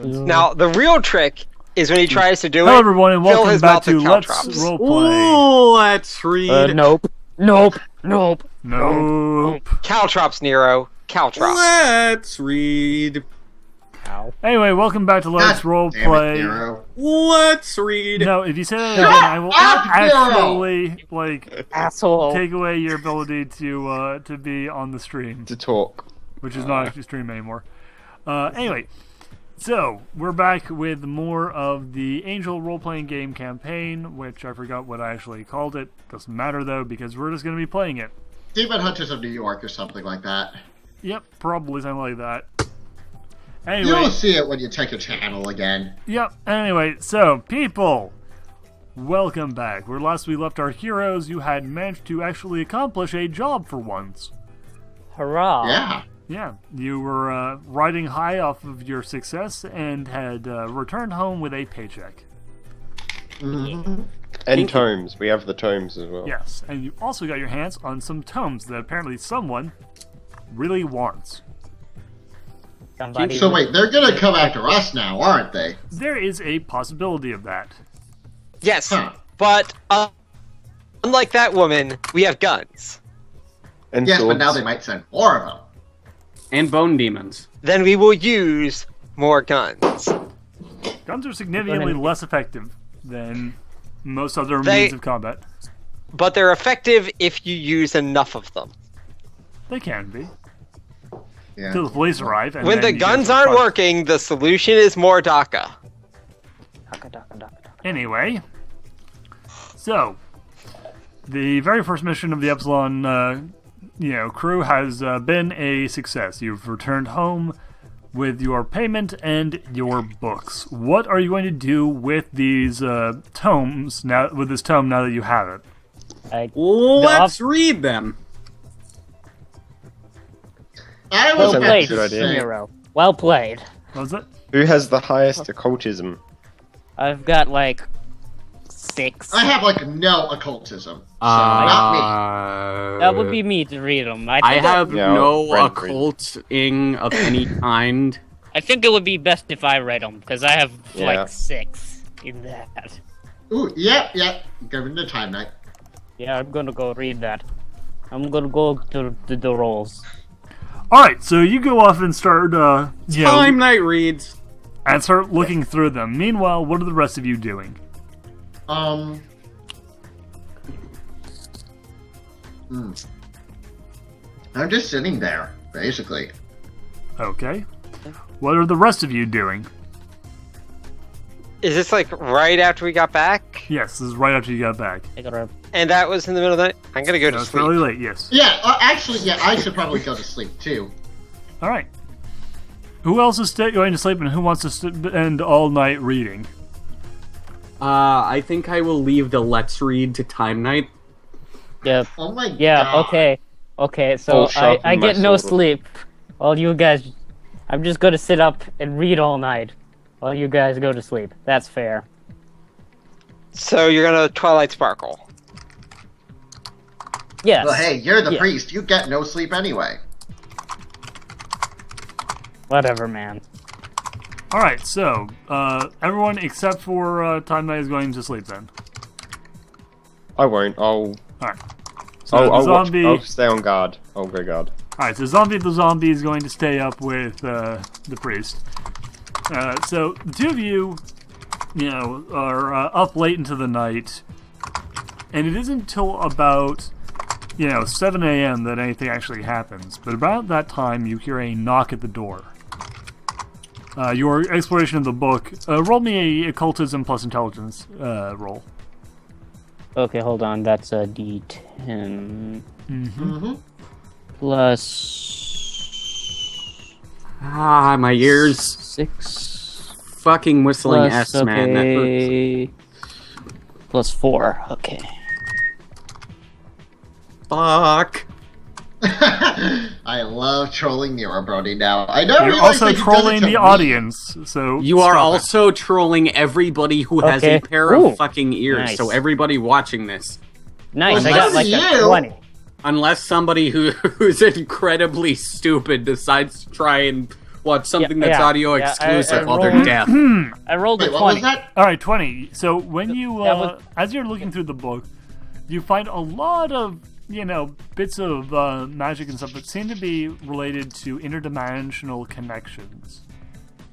Now, the real trick is when he tries to do Hello, it. everyone, and fill welcome his back mouth to with Let's caltrops. Roleplay. Ooh, let's read. Nope. Nope. Caltrops, Nero. Caltrops. Let's read. Ow. Anyway, welcome back to Let's God damn it, Roleplay. Nero. Let's read. No, if you say that again, I will actually Asshole. take away your ability to be on the stream, to talk. which is not actually stream anymore. Anyway, so we're back with more of the Angel role-playing game campaign, which I forgot what I actually called it. Doesn't matter though, because we're just going to be playing it. Demon Hunters of New York or something like that. Yep, probably something like that. Anyway, You'll see it when you check your channel again. yep. Anyway, so people, welcome back. Where last we left our heroes, you had managed to actually accomplish a job for once. Hurrah. Yeah. Yeah, you were riding high off of your success and had returned home with a paycheck. Mm-hmm. And tomes. We have the tomes as well. Yes, and you also got your hands on some tomes that apparently someone really wants. Somebody So wait, they're gonna come after us now, aren't they? There is a possibility of that. Yes, Huh. but unlike that woman, we have guns. And Yes, swords. but now they might send more of them. And bone demons. Then we will use more guns. Guns are significantly less effective than most other They- means of combat. But they're effective if you use enough of them. They can be. Yeah. Until the police arrive. And When then the you guns get aren't fucked. working, the solution is more DACA. Anyway, so the very first mission of the Epsilon, crew has been a success. You've returned home with your payment and your books. What are you going to do with these tomes now? With this tome now that you have it? Let's read them. I was Well about played, to idea. say, Nero. Well played. What was it? Who has the highest occultism? I've got like 6. I have like no occultism, so not That would be me to read them. I have Yeah, no Brent, occulting of any kind. I think it would be best if I read them because I have Yeah. like 6 in that. me. Ooh, yep. Give it the time night. Yeah, I'm gonna go read that. I'm gonna go to the rolls. All right, so you go off and start, Time night reads. and start looking through them. Meanwhile, what are the rest of you doing? I'm just sitting there, basically. Okay. What are the rest of you doing? Is this like right after we got back? Yes, this is right after you got back. I gotta. And that was in the middle of the night? I'm gonna go to It's sleep. fairly late, yes. Yeah, actually, yeah, I should probably go to sleep too. All right. Who else is going to sleep and who wants to spend all night reading? I think I will leave the let's read to time night. Yeah. Oh my Yeah. god. Okay. So Full sharpen I get my no sword. sleep. While you guys, I'm just gonna sit up and read all night. While you guys go to sleep. That's fair. So you're gonna Twilight Sparkle. Yes. Well, hey, you're the Yeah. priest. You get no sleep anyway. Whatever, man. All right, so everyone except for Time Knight is going to sleep then. I won't. I'll. All right. So I'll, the I'll, watch, zombie. I'll stay on guard. I'll go guard. All right, so the zombie is going to stay up with the priest. So the two of you, are up late into the night, and it isn't until about 7 a.m. that anything actually happens. But about that time, you hear a knock at the door. Your exploration of the book. Roll me a occultism plus intelligence roll. Okay, hold on. That's a D10 Mm-hmm. plus My ears. 6. Fucking whistling Plus, S, man. That hurts. okay. Plus 4. Okay. Fuck. I love trolling Nero Brody now. I know You're also trolling the audience, so You are stop it. also trolling everybody who has Okay. a pair Ooh. of fucking ears. Nice. So everybody watching this, Nice. Well, I got like that's a you. 20. unless somebody who's incredibly stupid decides to try and What, something that's yeah, audio yeah, exclusive I while they're rolled- deaf? I rolled Wait, a what 20. was that? All right, 20. So when you, That was- as you're looking through the book, you find a lot of, bits of magic and stuff that seem to be related to interdimensional connections.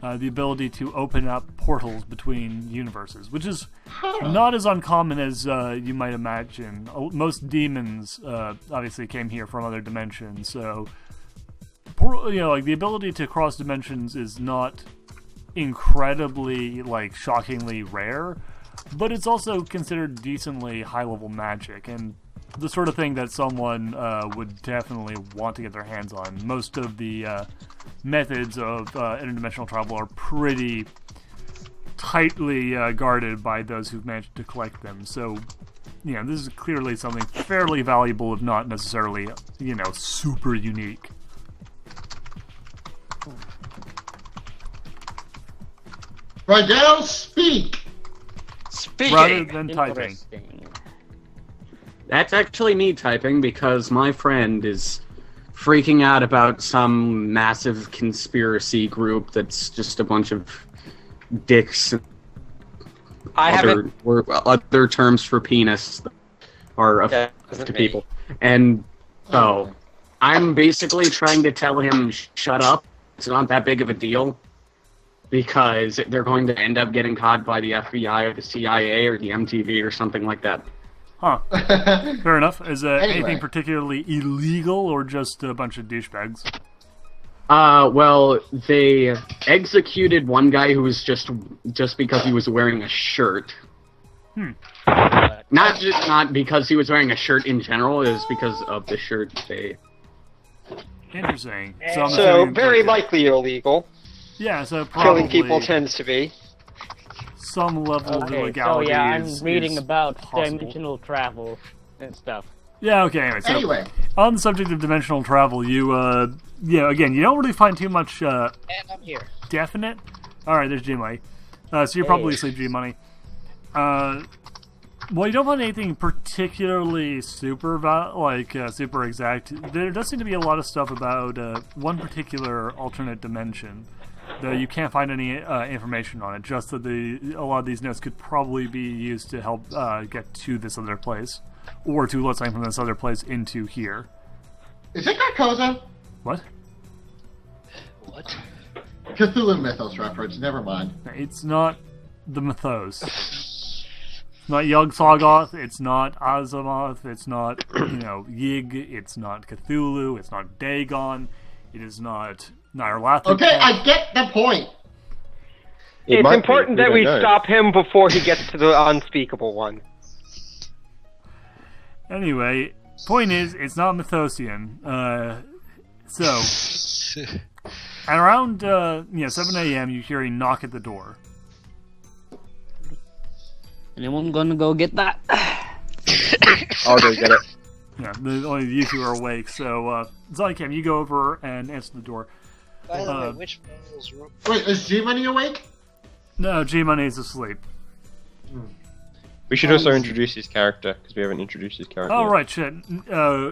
The ability to open up portals between universes, which is not as uncommon as you might imagine. Most demons obviously came here from other dimensions, so the ability to cross dimensions is not incredibly, shockingly rare, but it's also considered decently high-level magic, and the sort of thing that someone would definitely want to get their hands on. Most of the methods of interdimensional travel are pretty tightly guarded by those who've managed to collect them, so this is clearly something fairly valuable, if not necessarily, super unique. Rydell, speak! Rather Speaking. than typing. Interesting. That's actually me typing because my friend is freaking out about some massive conspiracy group that's just a bunch of dicks. I haven't. Other terms for penis are Yeah, offensive wasn't to me. people. And so I'm basically trying to tell him, shut up. It's not that big of a deal. Because they're going to end up getting caught by the FBI or the CIA or the MTV or something like that. Huh. Fair enough. Is Anyway. anything particularly illegal or just a bunch of douchebags? Well, they executed one guy who was just because he was wearing a shirt. Not because he was wearing a shirt in general, it was because of the shirt they... Interesting. I'm So assuming, very likely illegal. Yeah, so probably Killing people tends to be. some level of Okay, so illegality yeah, I'm is reading about possible. dimensional travel and stuff. Yeah, okay, anyway. So, Anyway. on the subject of dimensional travel, you, again, you don't really find too much, And I'm here. definite. Alright, there's G-Money. So you're probably Hey. asleep, G-Money. Well, you don't find anything particularly super, super exact. There does seem to be a lot of stuff about one particular alternate dimension, though you can't find any information on it, just that a lot of these notes could probably be used to help get to this other place, or to let's say from this other place into here. Is it Carcosa? What? What? Cthulhu Mythos reference, never mind. It's not the Mythos. It's not Yog-Sothoth, it's not Azimuth, it's not, Yig, it's not Cthulhu, it's not Dagon, it is not Nyarlathotep. Okay, I get the point. It It's might be, important that we don't know. stop him before he gets to the unspeakable one. Anyway, point is, it's not Mythosian. So, at around 7 a.m., you hear a knock at the door. Anyone gonna go get that? I'll go get it. Yeah, only you two are awake. So, Zycam, you go over and answer the door. By the way, Uh, which rules? Wait, is G-Money awake? No, G-Money's asleep. We should also introduce his character, because we haven't introduced his character. Oh, yet. right, shit.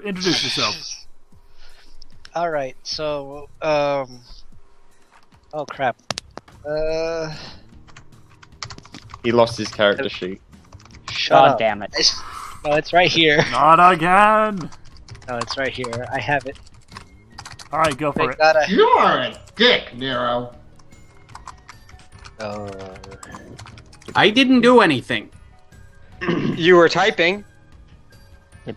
Introduce yourself. All right, so oh crap. He lost his character sheet. Shut God up. damn it. No, it's right here. Not again! No, it's right here. I have it. Alright, go for Thank it. God I. You are a dick, Nero. I didn't do anything. You were typing,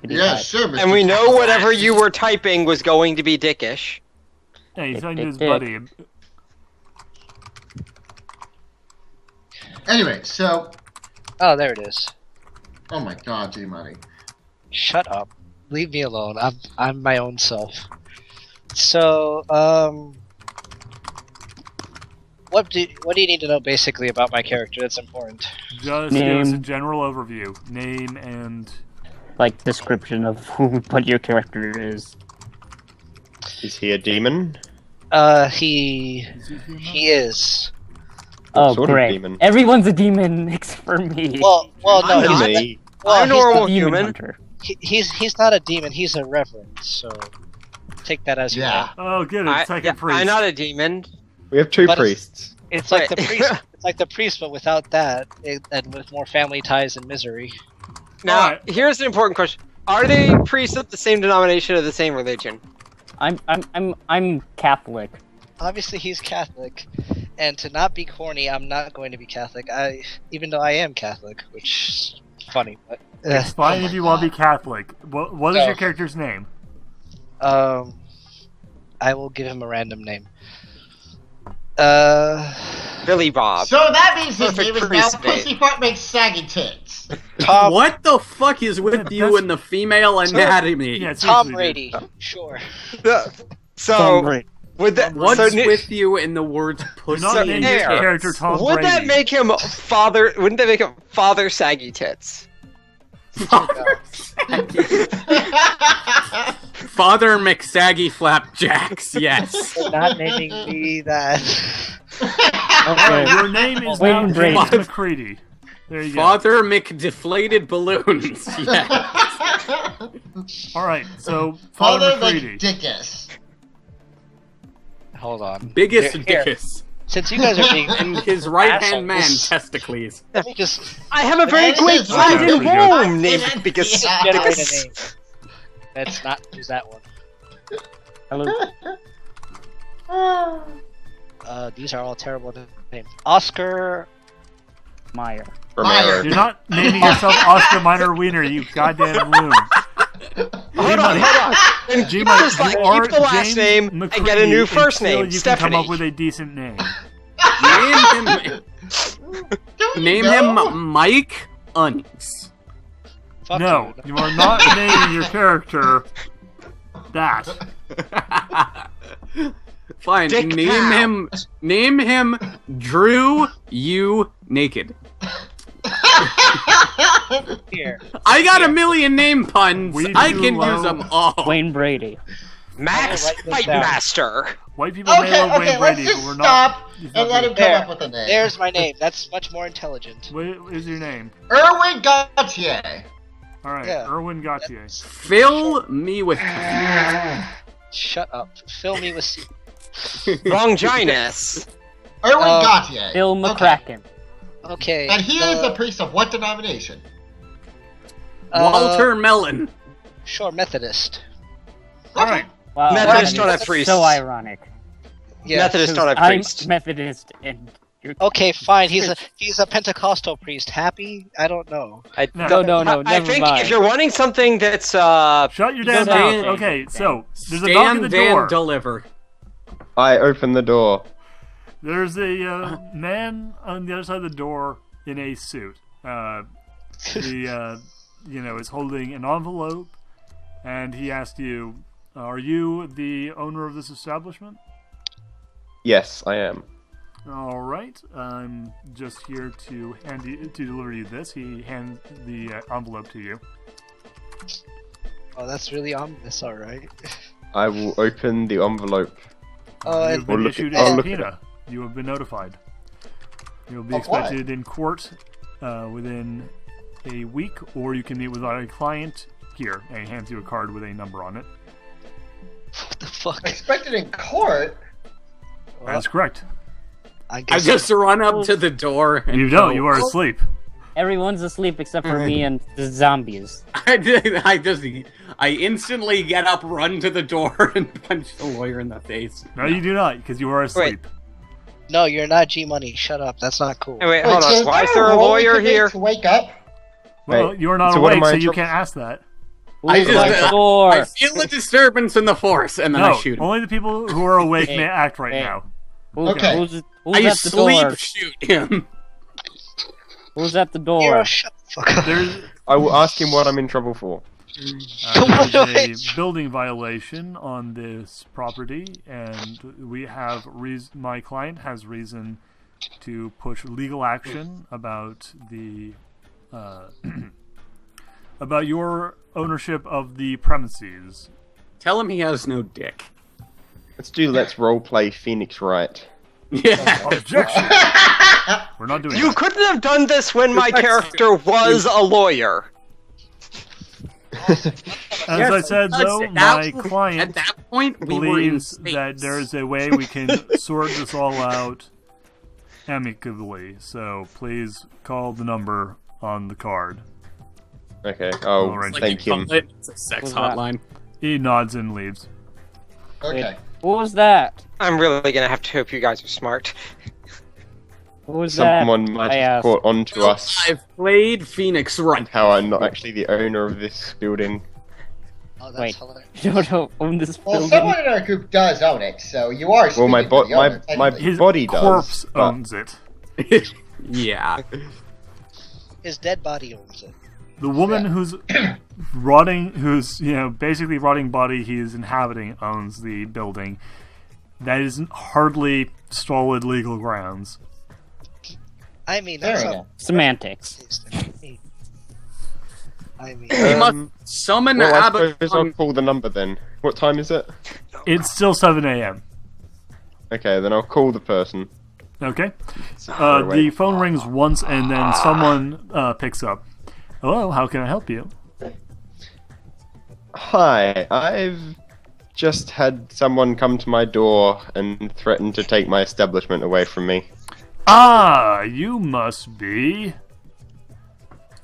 Yeah, sure, Mr. and we know whatever you were typing was going to be dickish. Yeah, he's talking to his Dick. buddy. Anyway, so... Oh, there it is. Oh my god, G-Money. Shut up. Leave me alone. I'm my own self. So, what do you need to know basically about my character that's important? Just give us a Name. general overview. Name and... Like, description of what your character is. Is he a demon? He is. Oh, sort of great. demon? Everyone's a demon except for me. Well, no, I'm he's not. Me. well, I'm a he's normal not- demon human. hunter. he's not a demon. He's a reverend. So take that as you Yeah. will. Oh, good, I, it's second yeah, priest. I'm not a demon. We have two But priests. It's like the Right. priest. It's like the priest, but without that, and with more family ties and misery. Now, Alright. here's an important question: are they priests of the same denomination or the same religion? I'm Catholic. Obviously, he's Catholic, and to not be corny, I'm not going to be Catholic. Even though I am Catholic, which is funny, but It's fine if you want to be Catholic. What is No. your character's name? I will give him a random name. Billy Bob. So that means his Perfect name is now priest name. Pussyfoot makes saggy tits. Tom What the fuck is with That's- you and the female anatomy? Yeah, Tom seriously, dude. Brady. Sure. So, would that What's so, with you in the words pussy You're not and naming Hair. your tits? character Tom would Brady. that make him father? Wouldn't that make him Father Saggy Tits? Father McSaggy Flapjacks, yes. They're not naming me that. Okay. Your name is Wayne now James Brady. McCready. There you go. Father McDeflated Balloons, yes. Alright, so Father Father McCready. McDickus. Hold on. Biggest Here. dickus. Since you guys are being, And his right-hand man, Assholes. Testicles. let me just I have a very This great is friend right. in Yeah. Rome named Biggest Yeah. generate a Dickus. name. Let's not use that one. Hello. These are all terrible names. Oscar. Meyer. Romero. You're not naming yourself Oscar Minor Wiener, you goddamn loon. Hold on, hold on. Then G keep, Mike, this, like, you are keep the last James name McCready and get a new first until name, you Stephanie. can come up with a decent name. Name him Mike Unks. Fuck No, you. you are not naming your character that. Fine, Dick name Pow. him Drew You Naked. Here. I got a million name puns. We I do can love- use them all. Wayne Brady. Max I'm gonna write this Fight down. Master. White people may Okay, love okay, Wayne let's Brady, just but we're stop not. he's and not let him Brady. come There. up with a name. There's my name. That's much more intelligent. What is your name? Erwin Gautier. Alright, Yeah. Erwin Gautier. Fill me with. Shut up. Fill me with C. Longinus. Erwin Uh, Gautier. Bill Okay. McCracken. Okay. And he is a priest of what denomination? Walter Mellon. Sure, Methodist. Alright, Wow, Methodists that don't is have priests. So ironic. Yeah. Methodists don't have I'm priests. Methodist and you're Okay, fine. He's a Pentecostal priest. Happy? I don't know. I No. don't- No, I never think mind. if you're wanting something that's shut your damn Stand- mouth. Okay, so there's a knock at Stand the door. and deliver. I open the door. There's a man on the other side of the door in a suit. Is holding an envelope, and he asked you, "Are you the owner of this establishment?" Yes, I am. All right, I'm just here to deliver you this. He hands the envelope to you. Oh, that's really ominous. All right. I will open the envelope. Oh, You've and been look issued at- a I'll look at subpoena. You have been notified. You'll be Of what? expected in court within a week, or you can meet with our client here, and he hands you a card with a number on it. what the fuck? Expected in court? That's correct. I I guess just run up to the door and You go, don't. You are asleep. everyone's asleep except for me and the zombies. I instantly get up, run to the door, and punch the lawyer in the face. No, you do not, because you are asleep. No, you're not G Money. Shut up. That's not cool. Hey, wait, hold so on. is Why is there there a role we lawyer can make here? To wake up? Well, Wait, you are not so what awake, am I so in you trouble- can't ask that. I Who's just at the I door? feel a disturbance in the force, and then I No, shoot him. only the people who are awake Hey, may act right hey. now. Okay. Who's I at the sleep door? shoot him. Who's at the door? Hero, shut the fuck up. There's, I will ask him what I'm in trouble for. there's a building violation on this property, and my client has reason to push legal action about the about your ownership of the premises. Tell him he has no dick. Let's roleplay Phoenix Wright. Yeah. Objection! We're not doing You that. couldn't have done this when my character was a lawyer. As I said, though, my client at that point we were in believes that there is a way we can sort this all out amicably. So please call the number on the card. Okay. Oh, Alright. thank him. It's a sex What's that? hotline. He nods and leaves. Okay. What was that? I'm really gonna have to hope you guys are smart. What was that? Someone might I have asked. caught on to us I've played Phoenix Wright. how I'm not actually the owner of this building. Oh, that's Wait. hilarious. You don't own this Well, building. someone in our group does own it, so you are. Well, my speaking for the owner, my technically. His body does. corpse but- owns it. Yeah. His dead body owns it. The woman who's rotting, who's basically rotting body he is inhabiting owns the building. That is hardly solid legal grounds. I mean, There that's we not go. Semantics. I mean, We must summon Well, I Abbott. suppose I'll call the number then. What time is it? It's still 7 a.m. Okay, then I'll call the person. Okay. Far away. The phone rings once and then someone picks up. Hello, how can I help you? Hi, I've just had someone come to my door and threaten to take my establishment away from me. Ah, you must be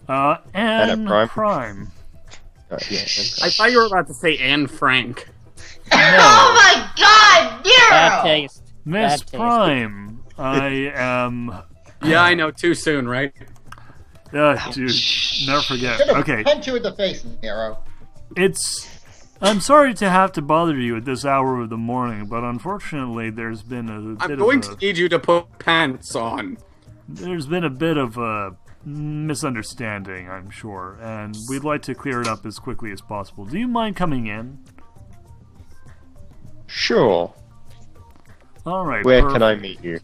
Anne Prime. Prime. Yeah, I thought you were about to say Anne Frank. Oh my God, Bad Nero! taste. Miss Bad taste. Prime, I am. Yeah, I know. Too soon, right? Dude, never forget. Should have Okay, punched you in the face, Nero. I'm sorry to have to bother you at this hour of the morning, but unfortunately, there's been a I'm bit going of to need you to put pants on. there's been a bit of a misunderstanding, I'm sure, and we'd like to clear it up as quickly as possible. Do you mind coming in? Sure. All right. Where perfect. can I meet you?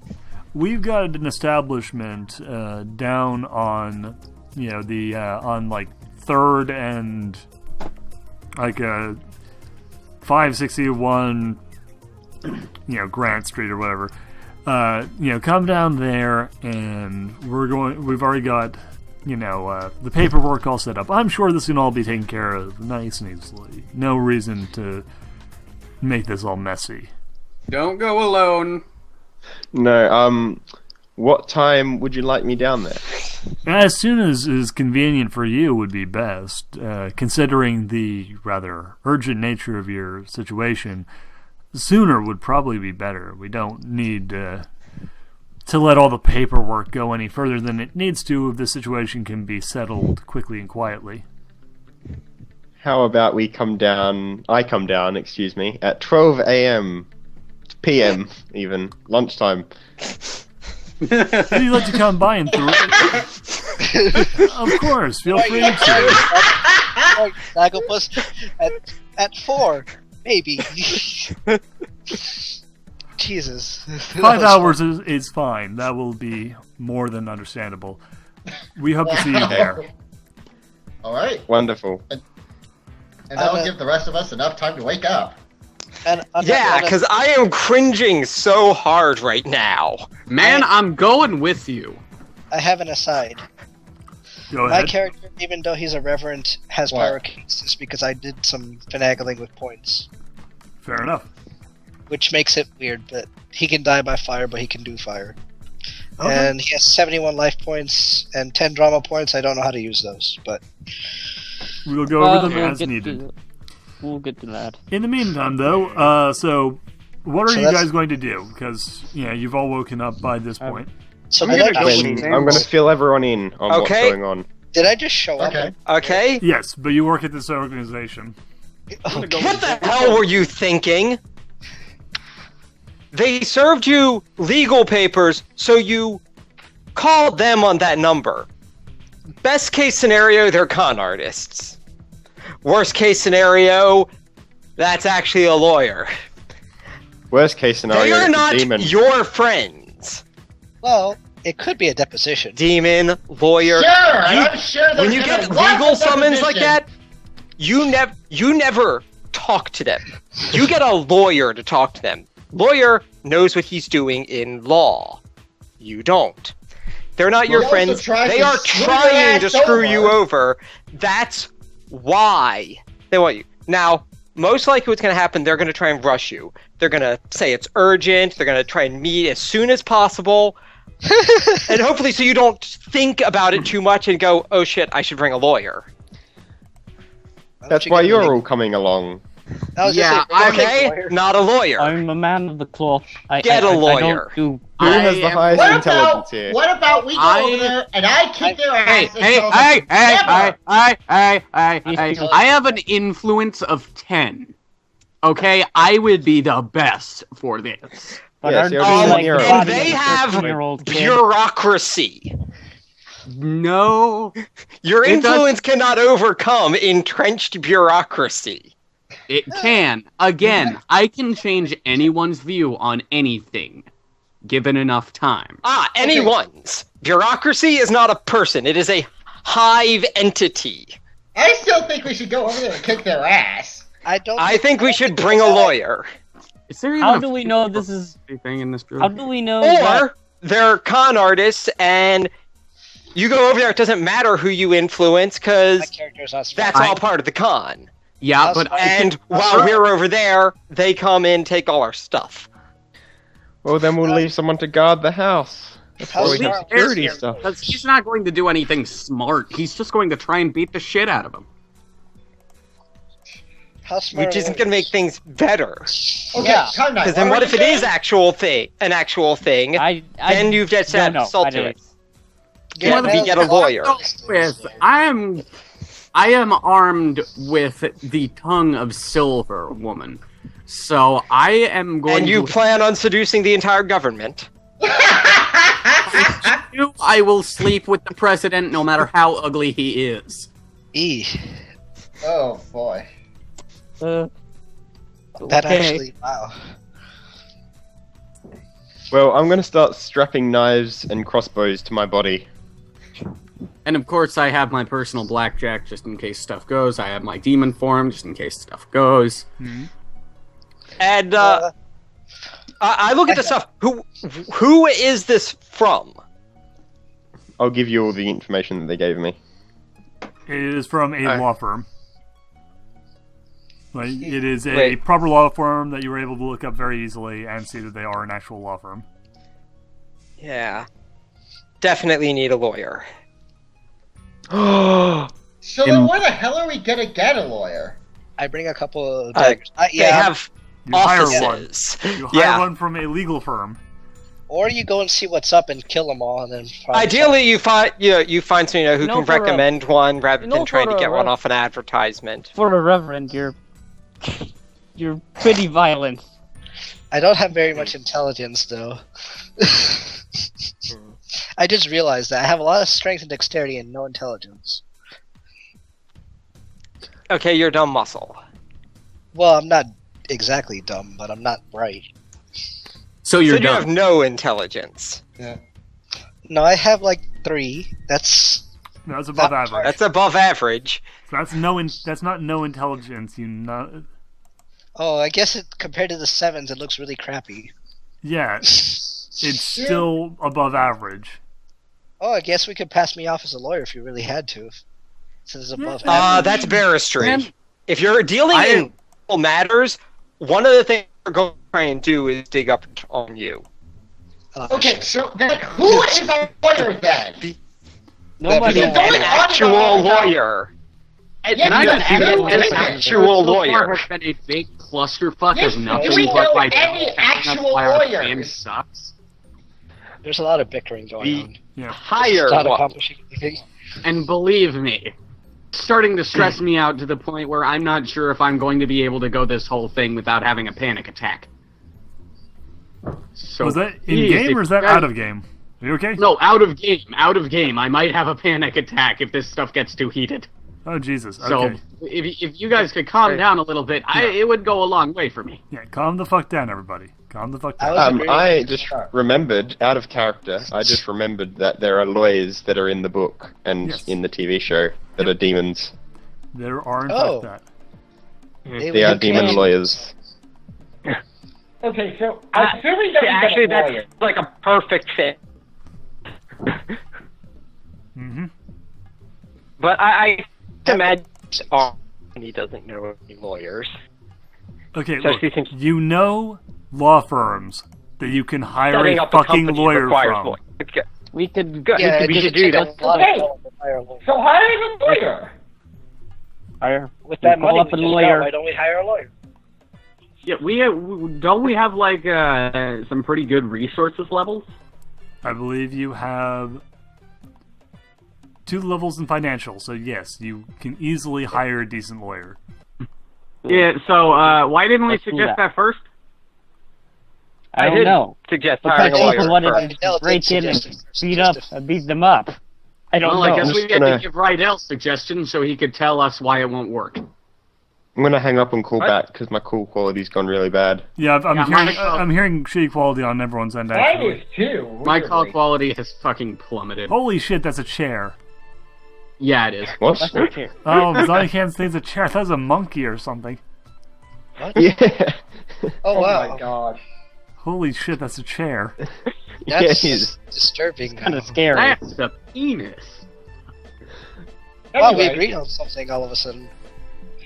We've got an establishment down on, the on like 3rd and like 561, Grant Street or whatever. Come down there, and we've already got, the paperwork all set up. I'm sure this can all be taken care of nice and easily. No reason to make this all messy. Don't go alone. No, what time would you like me down there? As soon as is convenient for you would be best, considering the rather urgent nature of your situation. Sooner would probably be better. We don't need to let all the paperwork go any further than it needs to if the situation can be settled quickly and quietly. How about I come down, at 12 a.m. p.m. even, lunchtime. If you'd like to come by and of course, feel free to. oh, Snagglepuss at 4, maybe. Jesus. 5 hours is fine. That will be more than understandable. We hope to see you there. All right, Wonderful. and that'll give the rest of us enough time to wake up. And Yeah, because I am cringing so hard right now. Man, I'm going with you. I have an aside. Go My ahead. character, even though he's a reverend, has What? pyrokinesis because I did some finagling with points, Fair enough. which makes it weird. But he can die by fire, but he can do fire. Okay. And he has 71 life points and 10 drama points. I don't know how to use those, but We'll go over them as needed. We'll get to that. In the meantime, though, so what are So you that's- guys going to do? Because you've all woken up by this point. so I'm did gonna I, go just, with I'm going to fill everyone in on Okay. what's going on. did I just show up? Okay. Okay? Yes, but you work at this organization. I'm gonna go What with the hell were you thinking? They served you legal papers, so you called them on that number. Best case scenario, they're con artists. Worst case scenario, that's actually a lawyer. Worst case scenario, They are it's a not demon. your friends. Well, it could be a deposition. Demon, lawyer. Sure, I'm sure there's When you gonna get be lots legal of summons like deposition. that, you never talk to them. You get a lawyer to talk to them. Lawyer knows what he's doing in law. You don't. They're not your He also friends. tries They to are screw your trying to ass screw you over. over. That's why they want you. Now, most likely what's going to happen, they're going to try and rush you. They're going to say it's urgent. They're going to try and meet as soon as possible. And hopefully so you don't think about it too much and go, oh shit, I should bring a lawyer. That's why you're all coming along. Yeah, Okay, not a lawyer. I'm a man of the cloth. Get a I lawyer. don't do... Who has the highest What intelligence here? What about we go over there and I kick their ass? I have an influence of 10. Okay, I would be the best for this. But Yes, aren't you're you being like hero. the And body they of a have 13-year-old kid? bureaucracy. No, Your It does- influence cannot overcome entrenched bureaucracy. it can. Again, I can change anyone's view on anything, given enough time. Anyone's. Bureaucracy is not a person. It is a hive entity. I still think we should go over there and kick their ass. I think we should bring a lawyer. Is there even How a do we know this is... thing in this group? How do we know that... Or they're con artists and you go over there, it doesn't matter who you influence My because character's not smart. that's all part of the con. Yeah, but And while we're over there, they come in, take all our stuff. Well, then we'll leave someone to guard the house. That's why How's we have smart security is he? stuff. because he's not going to do anything smart. He's just going to try and beat the shit out of him. How smart Which are isn't going to make lawyers? things better. Okay, Yeah. time out. Because then what if it is an actual thing? I Then you've just don't had know. assault I to don't- it. Get a lawyer. I am armed with the tongue of silver, woman. So I am going And you to plan on seducing the entire government. I will sleep with the president no matter how ugly he is. E. Oh boy. That okay. actually, wow. Well, I'm gonna start strapping knives and crossbows to my body. And of course I have my personal blackjack just in case stuff goes. I have my demon form just in case stuff goes. And I look at the stuff. Who is this from? I'll give you all the information that they gave me. It is from a Alright. law firm. Like, it is a Wait. proper law firm that you were able to look up very easily and see that they are an actual law firm. Yeah. Definitely need a lawyer. So then where the hell are we gonna get a lawyer? I bring a couple of daggers. They Yeah, have You hire one. offices. You hire Yeah. one from a legal firm. or you go and see what's up and kill them all, and then probably Ideally, you find someone who No, can for a- recommend one rather no, than trying for to a get one rev- off an advertisement. For a reverend, you're pretty violent. I don't have very much intelligence, though. I just realized that I have a lot of strength and dexterity and no intelligence. Okay, you're a dumb muscle. Well, I'm not exactly dumb, but I'm not bright. So So you're you done. have no intelligence. No, I have like 3. That's No, that's above That- average. That's above average. So that's not no intelligence. oh, I guess it compared to the 7s, it looks really crappy. Yeah, it's still above average. Oh, I guess we could pass me off as a lawyer if you really had to. Since it's above average. That's barristry. Man. If you're dealing in legal matters, one of the things we're going to try and do is dig up on you. Okay, so then who is a lawyer then? Nobody. Because An actual lawyer. Can I just Yeah, say an this actual so far lawyer. has been a big clusterfuck Yes, of nothing do we but know like any that's actual why our lawyers? game sucks. There's a lot of bickering going on. Yeah. Hire It's not one. accomplishing anything. And believe me, it's starting to stress me out to the point where I'm not sure if I'm going to be able to go this whole thing without having a panic attack. So Was that in please, game or if is that you guys- out of game? Are you okay? No, out of game. Out of game. I might have a panic attack if this stuff gets too heated. Oh Jesus. So Okay. if you guys could calm down a little bit, it would go a long way for me. Yeah. Calm the fuck down, everybody. Calm the fuck I down. was agreeing I with just Sharp. remembered, out of character, I just remembered that there are lawyers that are in the book and Yes. in the TV show that are demons. There are in Oh. fact They are demon lawyers. Okay, so assuming that Actually, that's like a perfect fit. that. Mm-hmm. But I imagine And he doesn't know any lawyers. Okay, So look, she thinks you know law firms that you can hire setting a up a fucking company lawyer requires from. lawyers. Good. We could. Good. Yeah, we it should doesn't do take that. a lot of Hey! talent to hire a lawyer. So hire a lawyer. With That call money up we a just got, lawyer. why don't we hire a lawyer? Yeah, don't we have like some pretty good resources levels? I believe you have 2 levels in financial, so yes, you can easily hire a decent lawyer. Yeah. So why didn't we Let's do suggest that. that first? I don't did know. suggest Because hiring a people lawyer wanted first. to Rydell break did in and suggest it. beat them up. I don't Well, I know. guess I'm we just had gonna- to give Rydell suggestions so he could tell us why it won't work. I'm gonna hang up and call What? back because my call quality's gone really bad. Yeah, I'm Yeah, hearing my call- I'm hearing shitty quality on everyone's end. Mine Actually, is too. My call weirdly. quality has fucking plummeted. holy shit, that's a chair. Yeah, it is. What? That's not true. Oh, Zombie can't say it's a chair. I thought it was a monkey or something. Yeah. Oh Oh wow, my gosh. Holy shit, that's a chair. Yeah, that's it is. disturbing. Kind now. of scary. That's a penis. Wow, we Anyway, agreed on something all of a sudden.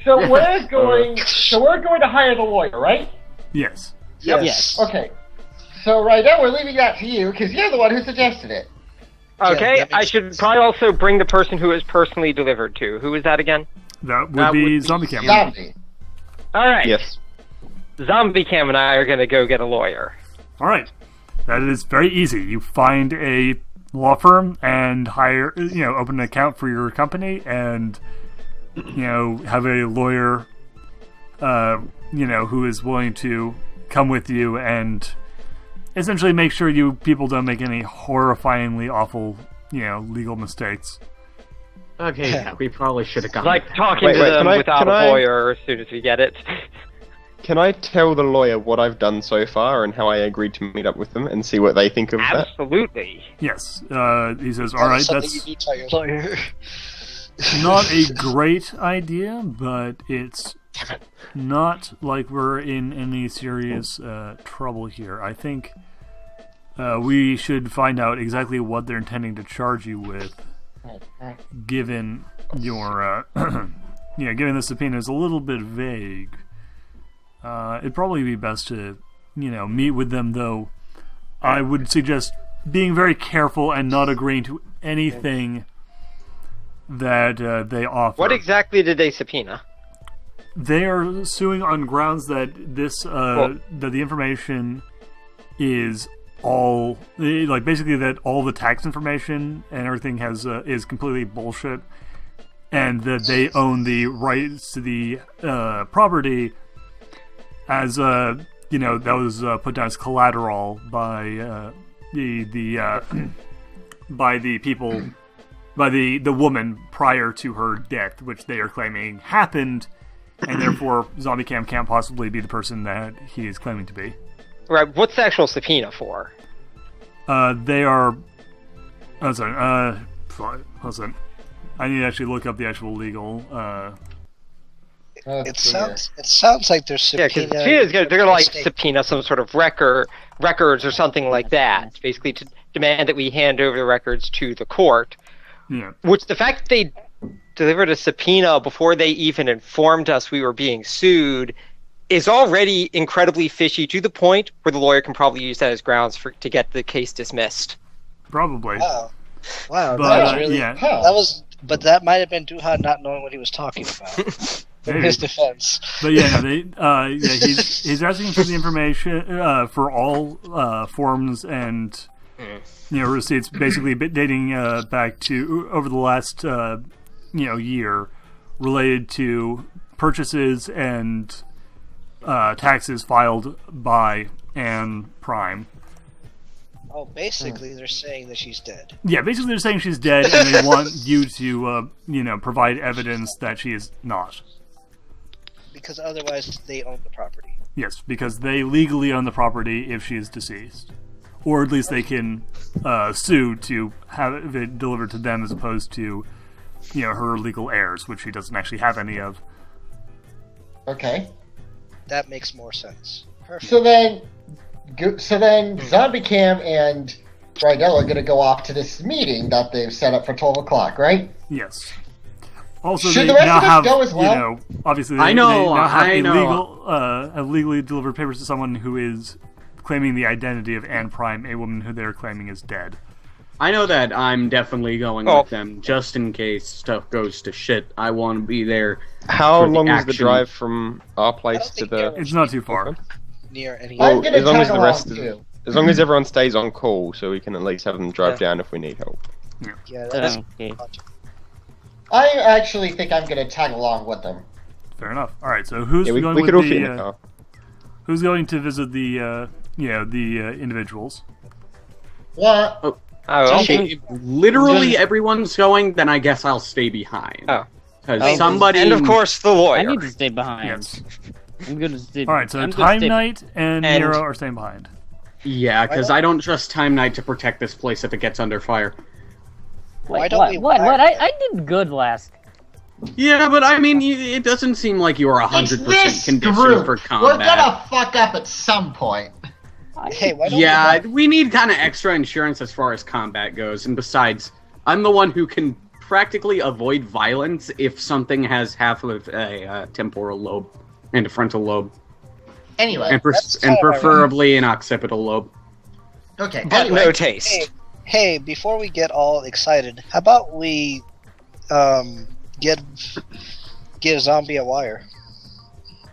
So we're going to hire the lawyer, right? Yes. Yes. Okay. So right now we're leaving that to you because you're the one who suggested it. Okay, Yeah, that I makes should sense. probably also bring the person who is personally delivered to. Who is that again? That would That be would be Zombie Cam. Zombie. All right. Yes. Zombie Cam and I are going to go get a lawyer. All right. That is very easy. You find a law firm and hire, open an account for your company and, have a lawyer, who is willing to come with you and essentially make sure you people don't make any horrifyingly awful, legal mistakes. Okay, yeah, we probably should have gone. Like talking Wait, to wait, them can without a I- lawyer as soon as we get it. Can I tell the lawyer what I've done so far and how I agreed to meet up with them and see what they think of that? Absolutely. Yes. He says, all right, Something that's you need to tell your lawyer. not a great idea, but it's not like we're in any serious trouble here. I think we should find out exactly what they're intending to charge you with, given your, given the subpoena is a little bit vague. It'd probably be best to, meet with them, though. I would suggest being very careful and not agreeing to anything that they offer. What exactly did they subpoena? They are suing on grounds that that the information is all basically that all the tax information and everything is completely bullshit, and that they own the rights to the property as that was put down as collateral by by the people. By the woman prior to her death, which they are claiming happened, and therefore Zombie Cam can't possibly be the person that he is claiming to be. Right, what's the actual subpoena for? They are... Oh, sorry, listen. I need to actually look up the actual legal... It sounds like they're Yeah, subpoena. because they're going to like state. subpoena some sort of records or something like that, basically to demand that we hand over the records to the court. Yeah. Which the fact that they delivered a subpoena before they even informed us we were being sued is already incredibly fishy, to the point where the lawyer can probably use that as grounds to get the case dismissed. Probably. Wow, But, that was really yeah. but that might have been Duhad not knowing what he was talking about. In Maybe. his defense. But yeah, he's asking for the information for all forms and receipts, basically dating back to over the last year, related to purchases and taxes filed by Anne Prime. Oh, basically, they're saying that she's dead. Yeah, basically they're saying she's dead, and they want you to provide evidence that she is not. Because otherwise, they own the property. Yes, because they legally own the property if she is deceased. Or at least they can sue to have it delivered to them as opposed to, her legal heirs, which she doesn't actually have any of. Okay. That makes more sense. Perfect. So then Zombie Cam and Rydell are going to go off to this meeting that they've set up for 12 o'clock, right? Yes. Also, Should they the rest now of us have, go as well? you know, obviously they, I know, they now have I know. have legally delivered papers to someone who is claiming the identity of Anne Prime, a woman who they're claiming is dead. I know that I'm definitely going with them, just in case stuff goes to shit. I want to be there. How for the long is the action. drive from our place to think the? they're- It's not too far. Near any. I'm Well, gonna as long as tag the rest along, of, too. as long as everyone stays on call, so we can at least have them drive Yeah. down if we need help. Yeah, that's Okay. I actually think I'm gonna tag along with them. Fair enough. All right, so who's Yeah, we going could with all fit in a the car. who's going to visit the individuals? What? Oh, well, Okay, if literally everyone's going, then I guess I'll stay behind. Oh. Because somebody... and of course the I lawyer. need to stay behind. Yes. I'm gonna stay. All right, so I'm gonna Time stay- Knight and And- Nero are staying behind. Yeah, because I don't trust Time Knight to protect this place if it gets under fire. Why Wait, don't what? we What? wire What? I did good last. Yeah, but I mean, it doesn't seem like you are 100% this conditioned group. for We're combat. gonna fuck up at some point. Hey, why don't Yeah, we need kind of extra insurance as far as combat goes, and besides, I'm the one who can practically avoid violence if something has half of a temporal lobe and a frontal lobe, Anyway, and, That's and kinda preferably an occipital lobe. okay. But Anyway, no taste. Hey, before we get all excited, how about we give Zombie a wire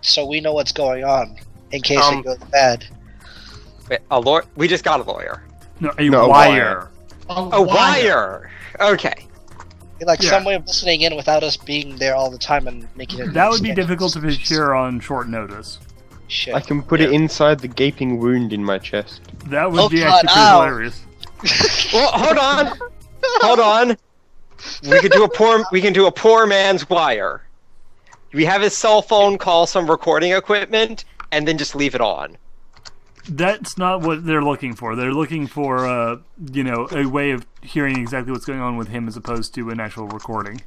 so we know what's going on in case it goes bad. Wait, a lawyer? We just got a lawyer. No, a No, a wire. A wire. Okay. Like Yeah. some way of listening in without us being there all the time and making it. That would be sketchy. difficult to procure on short notice. Shit. I can put it inside the gaping wound in my chest. That would Oh, be God, actually pretty ow. hilarious. Well, hold on. Hold on. We could do a poor man's wire. We have his cell phone call some recording equipment and then just leave it on. That's not what they're looking for. They're looking for, a way of hearing exactly what's going on with him as opposed to an actual recording.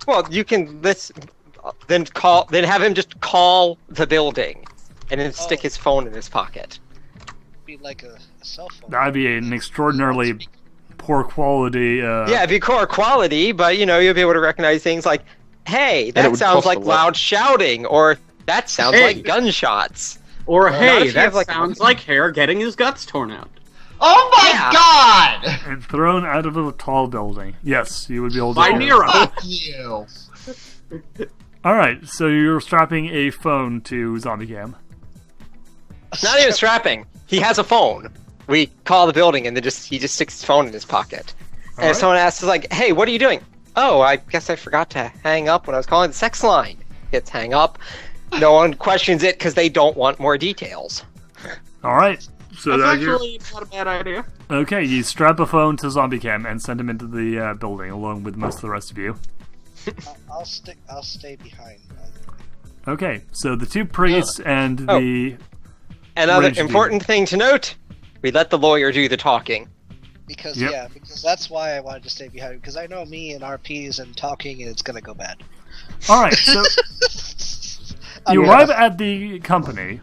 Well, you can then have him just call the building and then stick his phone in his pocket. Be like a cell phone. That'd be an extraordinarily poor quality. Yeah, it'd be core quality, but you'll be able to recognize things like, hey, it that would sounds cost a like lot. loud shouting, or that sounds Hey. like gunshots. Or, not hey, if you that have, like, sounds like Hare getting his guts torn out. Oh my Yeah. god! and thrown out of a tall building. Yes, you would be able to. By hear. Nero. Fuck you! All right, so you're strapping a phone to Zombie Cam. Not even strapping. He has a phone. We call the building, and then he just sticks his phone in his pocket. And if Alright. someone asks, like, "Hey, what are you doing?" "Oh, I guess I forgot to hang up when I was calling the sex line." Hits hang up. No one questions it because they don't want more details. All right, so That's you're actually not a bad idea. okay. You strap a phone to Zombie Cam and send him into the building along with most of the rest of you. I'll stay behind. Okay, so the two priests and the Another Rage important thing to note: we let the lawyer do the talking. Because Yep. because that's why I wanted to stay behind. Because I know me and RPs and talking, and it's gonna go bad. all right. So you arrive at the company.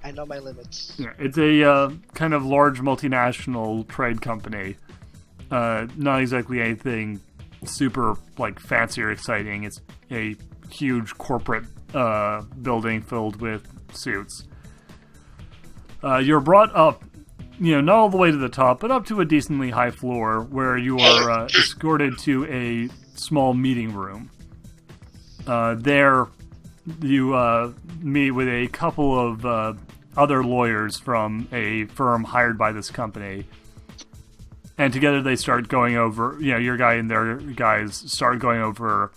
I know my limits. Yeah, it's a kind of large multinational trade company. Not exactly anything super like fancy or exciting. It's a huge corporate building filled with suits. You're brought up, not all the way to the top, but up to a decently high floor where you are escorted to a small meeting room. There, you meet with a couple of other lawyers from a firm hired by this company. And together they start going over, your guy and their guys start going over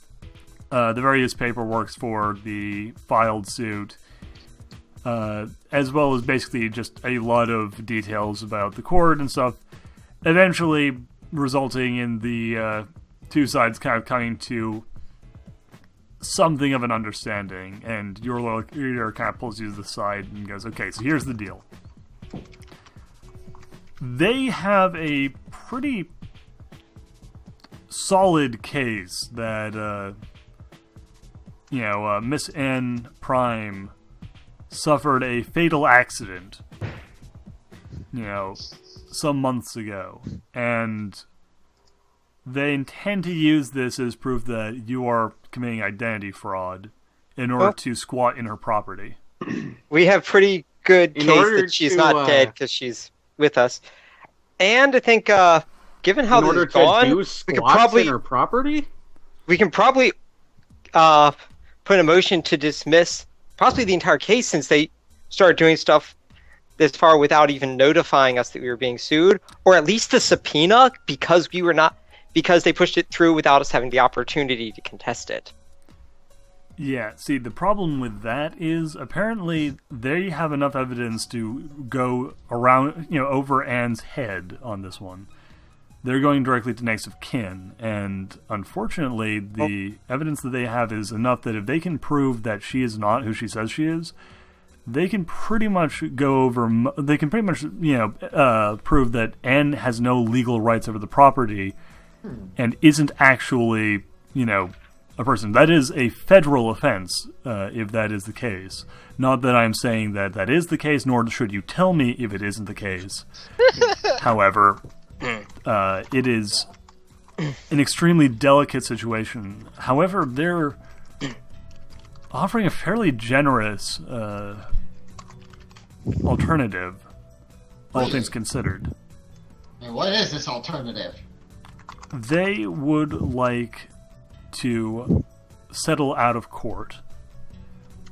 the various paperwork for the filed suit, as well as basically just a lot of details about the court and stuff, eventually resulting in the two sides kind of coming to something of an understanding, and your lawyer kind of pulls you to the side and goes, okay, so here's the deal. They have a pretty solid case that, Miss Anne Prime suffered a fatal accident, some months ago. And they intend to use this as proof that you are committing identity fraud in order to squat in her property. We have pretty good In case order that she's to, not dead because she's with us. And I think, given how In this order is gone, to do we squats in her property? can probably put a motion to dismiss possibly the entire case since they started doing stuff this far without even notifying us that we were being sued, or at least the subpoena because they pushed it through without us having the opportunity to contest it. Yeah, see, the problem with that is apparently they have enough evidence to go around, over Anne's head on this one. They're going directly to next of kin, and unfortunately, the evidence that they have is enough that if they can prove that she is not who she says she is, they can pretty much prove that Anne has no legal rights over the property and isn't actually, a person. That is a federal offense, if that is the case. Not that I'm saying that that is the case, nor should you tell me if it isn't the case. However, it is an extremely delicate situation. However, they're offering a fairly generous alternative, all things considered. And what is this alternative? They would like to settle out of court.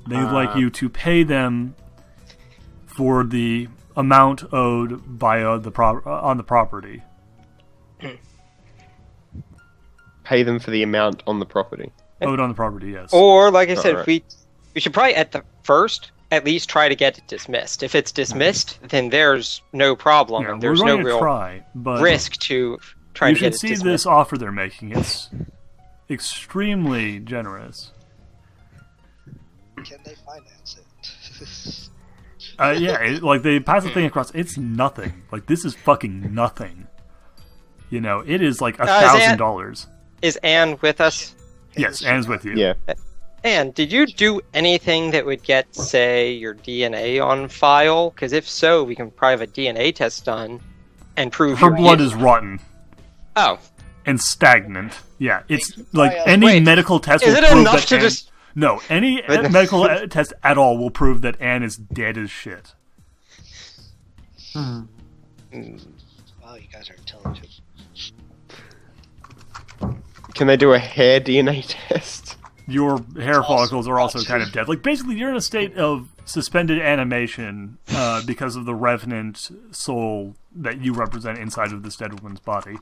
They'd like you to pay them for the amount owed by on the property. Pay them for the amount on the property. Owed on the property, yes. Or, like I said, Right. we should probably at the first at least try to get it dismissed. If it's dismissed, then there's no problem. Yeah, and there's we're no going to real try, but risk to trying you to get should it see dismissed. this offer they're making. It's extremely generous. Can they finance it? They pass the thing across. It's nothing. Like, this is fucking nothing. It is like $1,000. Is Anne with us? Yes, Anne's with you. Yeah. Anne, did you do anything that would get, say, your DNA on file? Because if so, we can probably have a DNA test done and prove Her your blood DNA. is rotten Oh, and stagnant. Yeah, it's you. like Wait, any medical test is will it prove enough that to Anne... just? No, any medical test at all will prove that Anne is dead as shit. Wow, you guys are intelligent. Can they do a hair DNA test? Your hair follicles are also kind of dead. Like, basically, you're in a state of suspended animation because of the revenant soul that you represent inside of this dead woman's body.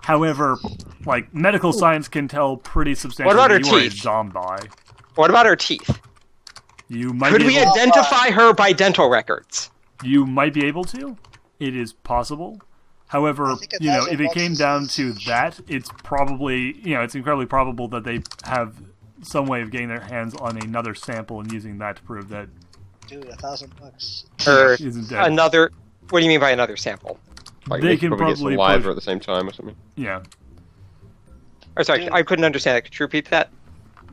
However, like, medical science can tell pretty substantially What about her that you are a teeth? zombie. What about her teeth? You might Could be we able, identify her by dental records? You might be able to. It is possible. However, I think a thousand if it bucks came is- down to that, it's probably, it's incredibly probable that they have some way of getting their hands on another sample and using that to prove that Dude, $1,000. Or isn't dead. another? What do you mean by another sample? Like, They they can could probably get probably saliva push- at the same time or something. Yeah. Or sorry, I couldn't understand that. Could you repeat that?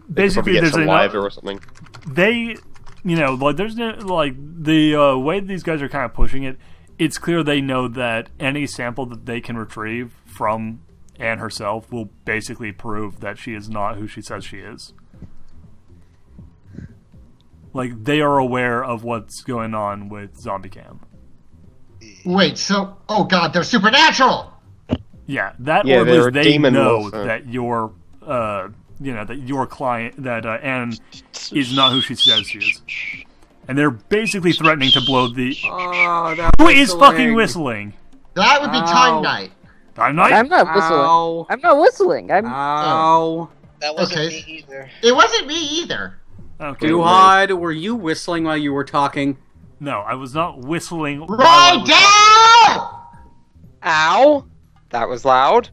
They could Basically, probably get there's saliva enough. or something. They, there's no, the way these guys are kind of pushing it, it's clear they know that any sample that they can retrieve from Anne herself will basically prove that she is not who she says she is. Like, they are aware of what's going on with Zombie Cam. Wait, so oh god, they're supernatural. Yeah, that Yeah, or at they're least a they demon know wolf, that your, that your client, that Anne is not who she says she is. And they're basically threatening to blow the... Oh, that Who is fucking whistling? That would be Ow. time night. I'm not... I'm not whistling. Ow. I'm not whistling. I'm. Ow. That wasn't Okay. me either. It wasn't me either. Okay. Duhad, were you whistling while you were talking? No, I was not whistling. while I Right was talking. down. Ow! That was loud.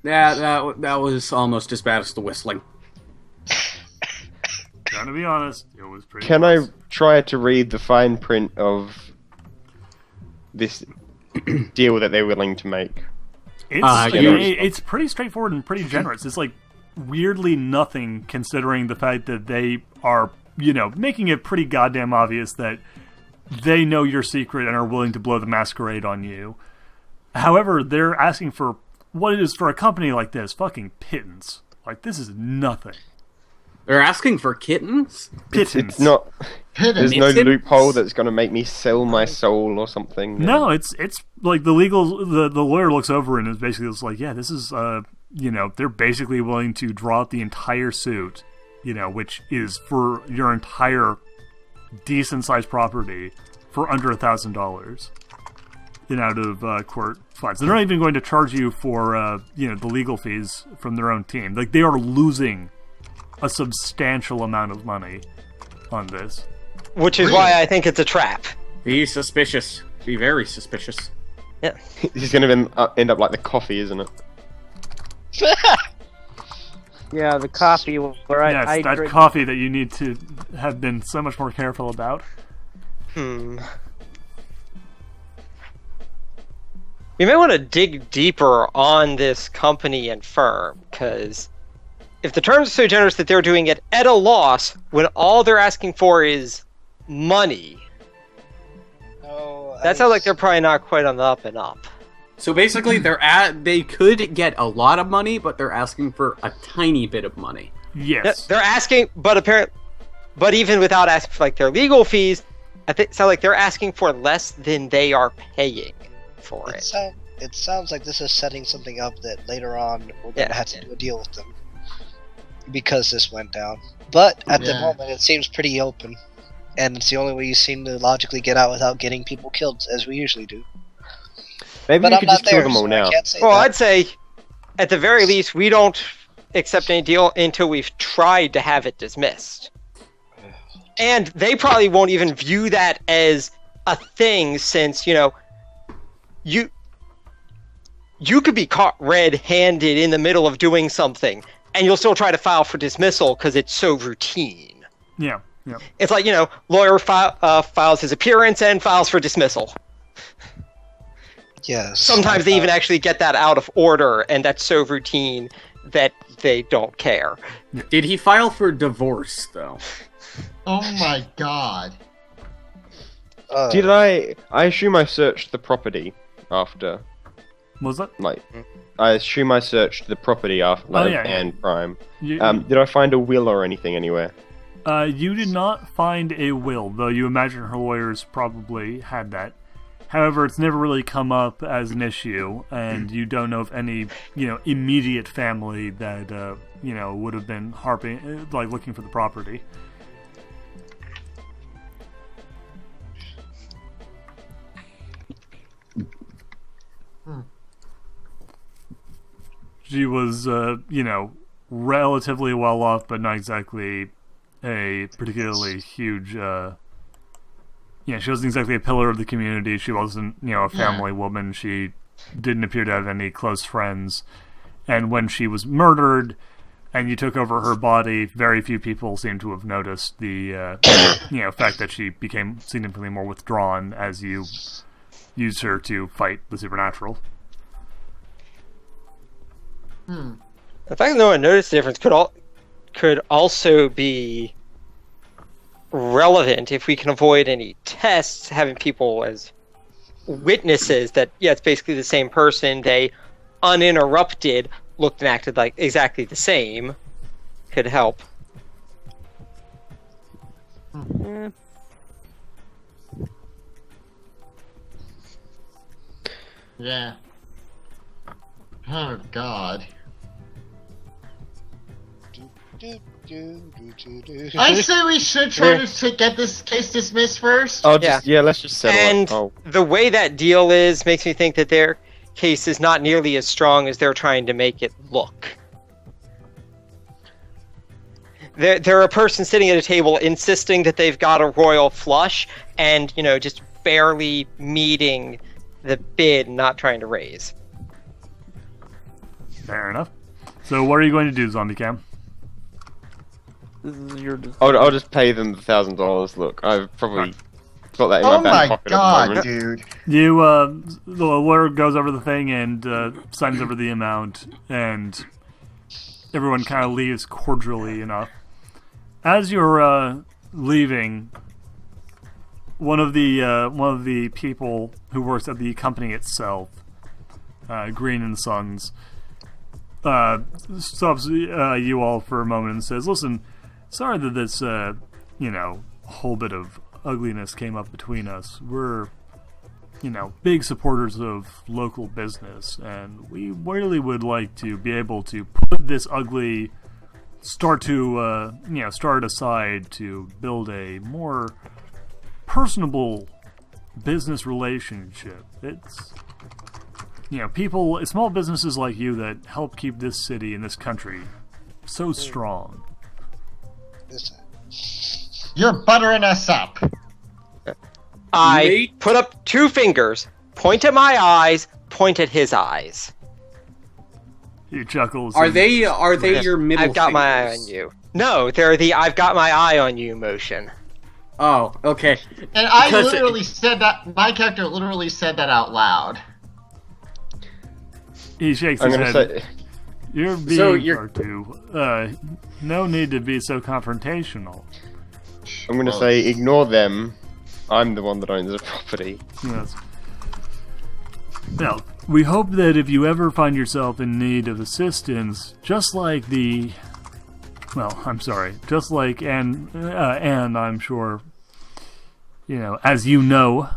Yeah, that was almost as bad as the whistling. Trying to be honest, it was pretty Can close. I try to read the fine print of this deal that they're willing to make? It's pretty straightforward and pretty generous. It's like weirdly nothing considering the fact that they are, making it pretty goddamn obvious that they know your secret and are willing to blow the masquerade on you. However, they're asking for what it is for a company like this, fucking pittance. Like, this is nothing. They're asking for kittens? Pittance. It's not. There's no Pittance? loophole that's going to make me sell my soul or something. No, it's like the lawyer looks over and is basically just like, yeah, this is they're basically willing to draw out the entire suit, which is for your entire decent sized property for under $1,000 in out of court fines. They're not even going to charge you for the legal fees from their own team. Like, they are losing a substantial amount of money on this. Which is why I think it's a trap. Be suspicious. Be very suspicious. Yeah. This is going to end up like the coffee, isn't it? Yeah, the coffee where I that drink. coffee that you need to have been so much more careful about. We may want to dig deeper on this company and firm, because if the terms are so generous that they're doing it at a loss when all they're asking for is money, that sounds like they're probably not quite on the up and up. So basically, they could get a lot of money, but they're asking for a tiny bit of money. Yes. They're asking, but even without asking for like their legal fees, I think it sounds like they're asking for less than they are paying for it. It sounds like this is setting something up that later on we're going to have to do a deal with them. Because this went down. But at the moment it seems pretty open. And it's the only way you seem to logically get out without getting people killed, as we usually do. Maybe we could just kill them all now. I'd say, at the very least, we don't accept any deal until we've tried to have it dismissed. And they probably won't even view that as a thing, since, you could be caught red-handed in the middle of doing something, and you'll still try to file for dismissal because it's so routine. Yeah, yeah. It's like, lawyer files his appearance and files for dismissal. Yes. Sometimes they even actually get that out of order, and that's so routine that they don't care. Did he file for divorce, though? Oh my god. Did I assume I searched the property after. Was that? I assume I searched the property after and Prime. Did I find a will or anything anywhere? You did not find a will, though you imagine her lawyers probably had that. However, it's never really come up as an issue, and you don't know of any, immediate family that, would have been looking for the property. She was, relatively well off, but not exactly a particularly huge, she wasn't exactly a pillar of the community. She wasn't, a family woman. She didn't appear to have any close friends. And when she was murdered and you took over her body, very few people seem to have noticed the, fact that she became significantly more withdrawn as you used her to fight the supernatural. The fact that no one noticed the difference could also be relevant if we can avoid any tests, having people as witnesses that, it's basically the same person, they uninterrupted looked and acted like exactly the same, could help. Yeah. Oh god. I say we should try to get this case dismissed first. Let's just settle it. The way that deal is makes me think that their case is not nearly as strong as they're trying to make it look. They're a person sitting at a table insisting that they've got a royal flush and, just barely meeting the bid, not trying to raise. Fair enough. So what are you going to do, Zombie Cam? This is your I'll just pay them the $1,000. Look, I've probably got that in my back pocket. Oh my at the god, moment. dude. The lawyer goes over the thing and signs over the amount, and everyone kind of leaves cordially enough. As you're leaving, one of the people who works at the company itself Green and Sons, stops you all for a moment and says, "Listen, sorry that this, whole bit of ugliness came up between us. We're, big supporters of local business, and we really would like to be able to put this ugly start aside to build a more personable business relationship. It's, small businesses like you that help keep this city and this country so strong." You're buttering us up. I put up 2 fingers, point at my eyes, point at his eyes. He chuckles. Are they your middle I've got fingers? my eye on you. No, they're the I've got my eye on you motion. Oh, okay. And I Because literally said that. My character literally said that out loud. He shakes I'm his gonna head. say, You're being R2. No need to be so confrontational. I'm gonna say, ignore them. I'm the one that owns the property. Yes. Now, we hope that if you ever find yourself in need of assistance, just like Anne, I'm sure, as you know,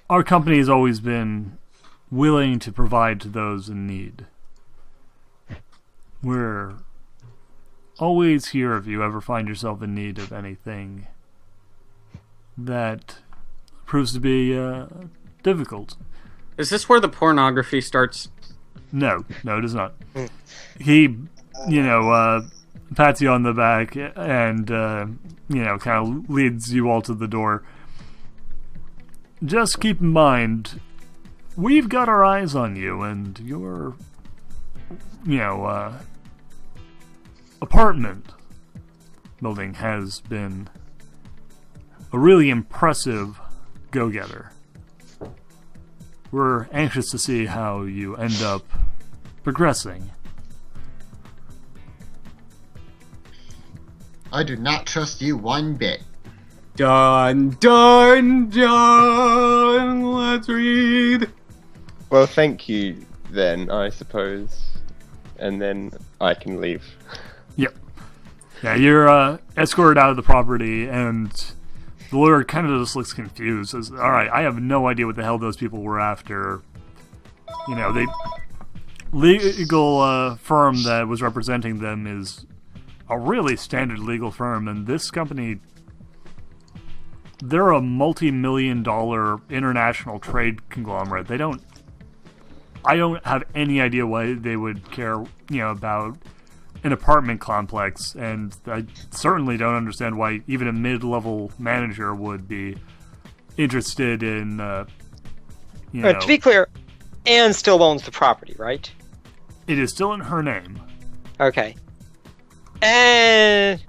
our company has always been willing to provide to those in need. We're always here if you ever find yourself in need of anything that proves to be difficult. Is this where the pornography starts? No, it is not. He, pats you on the back and, kind of leads you all to the door. Just keep in mind, we've got our eyes on you, and your, apartment building has been a really impressive go-getter. We're anxious to see how you end up progressing. I do not trust you one bit. Dun, dun, dun. Let's read. Well, thank you then, I suppose. And then I can leave. Yep. Yeah, you're escorted out of the property, and the lawyer kind of just looks confused. Says, "All right, I have no idea what the hell those people were after. They legal firm that was representing them is a really standard legal firm, and this company, they're a multi-million-dollar international trade conglomerate. I don't have any idea why they would care, about an apartment complex, and I certainly don't understand why even a mid-level manager would be interested in, To be clear, Anne still owns the property, right? It is still in her name. Okay. And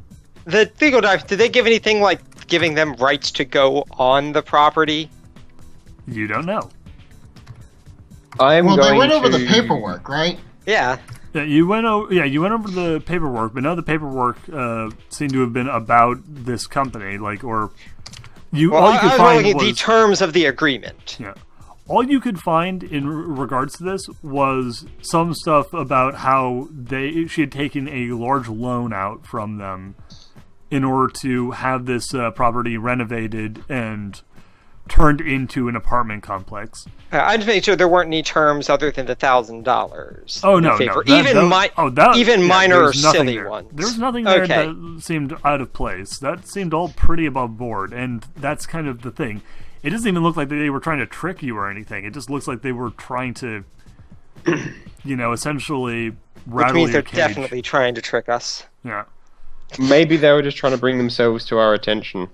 the legal doctor, did they give anything like giving them rights to go on the property? You don't know. I'm Well, going they went over to... the paperwork, right? Yeah. Yeah, you went over the paperwork, but none of the paperwork seemed to have been about this company, all you Well, could I was find looking at was the terms of the agreement. yeah. All you could find in regards to this was some stuff about how she had taken a large loan out from them in order to have this property renovated and turned into an apartment complex. I just made sure there weren't any terms other than the $1,000. Oh no, Even minor or there's nothing silly there. ones. There's nothing there Okay. that seemed out of place. That seemed all pretty above board, and that's kind of the thing. It doesn't even look like they were trying to trick you or anything. It just looks like they were trying to, essentially rattle Which means your they're cage. definitely trying to trick us. Yeah, Maybe they were just trying to bring themselves to our attention.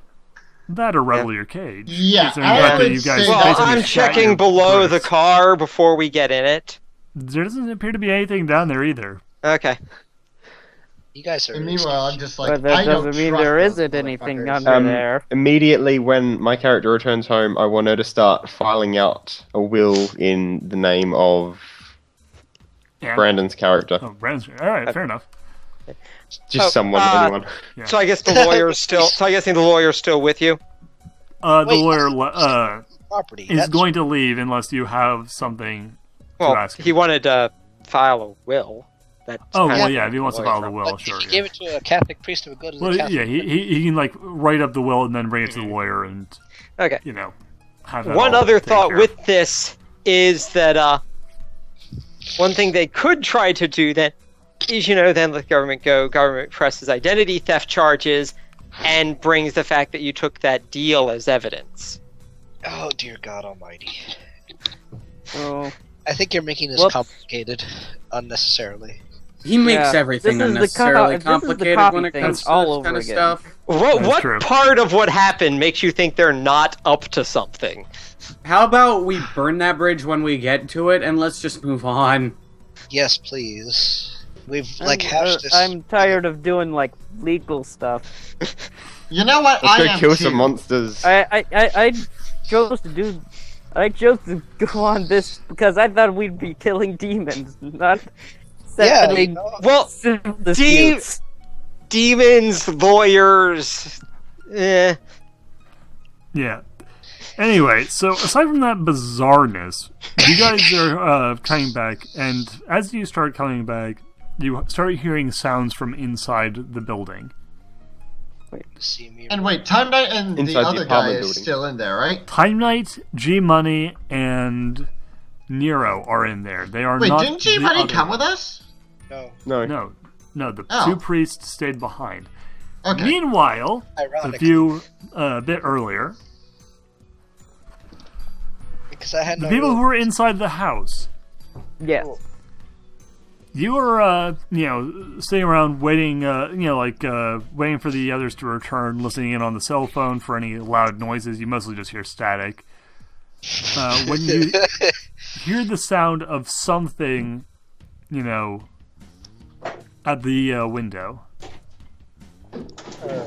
that or rattle your cage. Yeah, Considering I the fact that would you guys say Well, basically I'm shot checking your below the wrists. car before we get in it. There doesn't appear to be anything down there either. Okay. You guys are. And really meanwhile, I'm just like, But that I don't doesn't mean trust there those isn't anything motherfuckers. under there. Immediately when my character returns home, I want her to start filing out a will in the name of Yeah. Brandon's character. Oh, Brandon's. All right, fair enough. Just someone, anyone. Yeah. So I guess the lawyer's still. So I guess the lawyer's still with you. The Wait. lawyer property. is That's- going to leave unless you have something Well, to ask him. he wanted to file a will. That's Oh, kind well, of yeah, if he wants to away file the from- will, But sure. if you Yeah. gave it to a Catholic priest, it would go to the Well, Catholic. yeah, he can like write up the will and then bring it to the lawyer and Okay. have that One all other taken thought care with this is that one thing they could try to do then is, then let the government presses identity theft charges and brings the fact that you took that deal as evidence. Oh dear God Almighty! Oh. I think you're making this Whoops. complicated unnecessarily. He makes Yeah, everything this is the unnecessarily this is the complicated copy when it thing comes to all this over kind of again. stuff. What true. part of what happened makes you think they're not up to something? How about we burn that bridge when we get to it, and let's just move on? Yes, please. We've I'm, hashed this. I'm tired of doing like legal stuff. You know what? Let's I go am kill too. some monsters. I chose to do. I chose to go on this because I thought we'd be killing demons, not Yeah, settling Well, civil disputes. demons, lawyers. Yeah. Anyway, so aside from that bizarreness, you guys are coming back, and as you start coming back, you start hearing sounds from inside the building. See me. And wait, Time Knight and Inside the the other guy apartment is building. still in there, right? Time Knight, G Money, and Nero are in there. They are Wait, not. didn't G the Money other- come with us? No. No, the Oh. two priests stayed behind. Okay. Meanwhile, Ironically, a bit earlier, because I had the no. people real- who were inside the house, Yes. you were, sitting around waiting, waiting for the others to return, listening in on the cell phone for any loud noises. You mostly just hear static. When you hear the sound of something, at the window.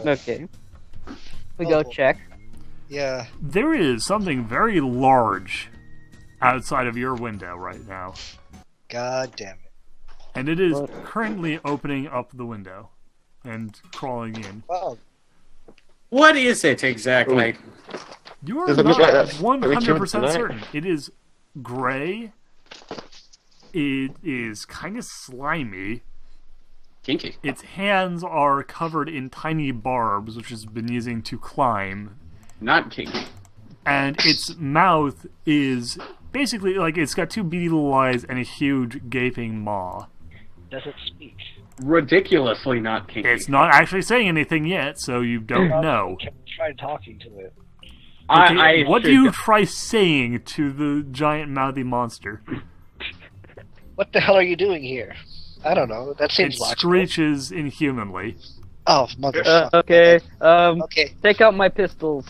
Okay. We go check. Yeah. There is something very large outside of your window right now. God damn it. And it is currently opening up the window and crawling in. Wow. What is it exactly? You are Does it not look like that? 100% Tonight? certain. It is gray. It is kind of slimy. Kinky. Its hands are covered in tiny barbs, which it's been using to climb. Not kinky. And its mouth is basically like it's got two beady little eyes and a huge gaping maw. Does it speak? Ridiculously not kinky. It's not actually saying anything yet, so you don't know. Can we try talking to it? Okay, I what do should- you try saying to the giant mouthy monster? What the hell are you doing here? I don't know. That It seems logical. screeches inhumanly. Oh, motherfucker. Okay. Okay, Take out my pistols.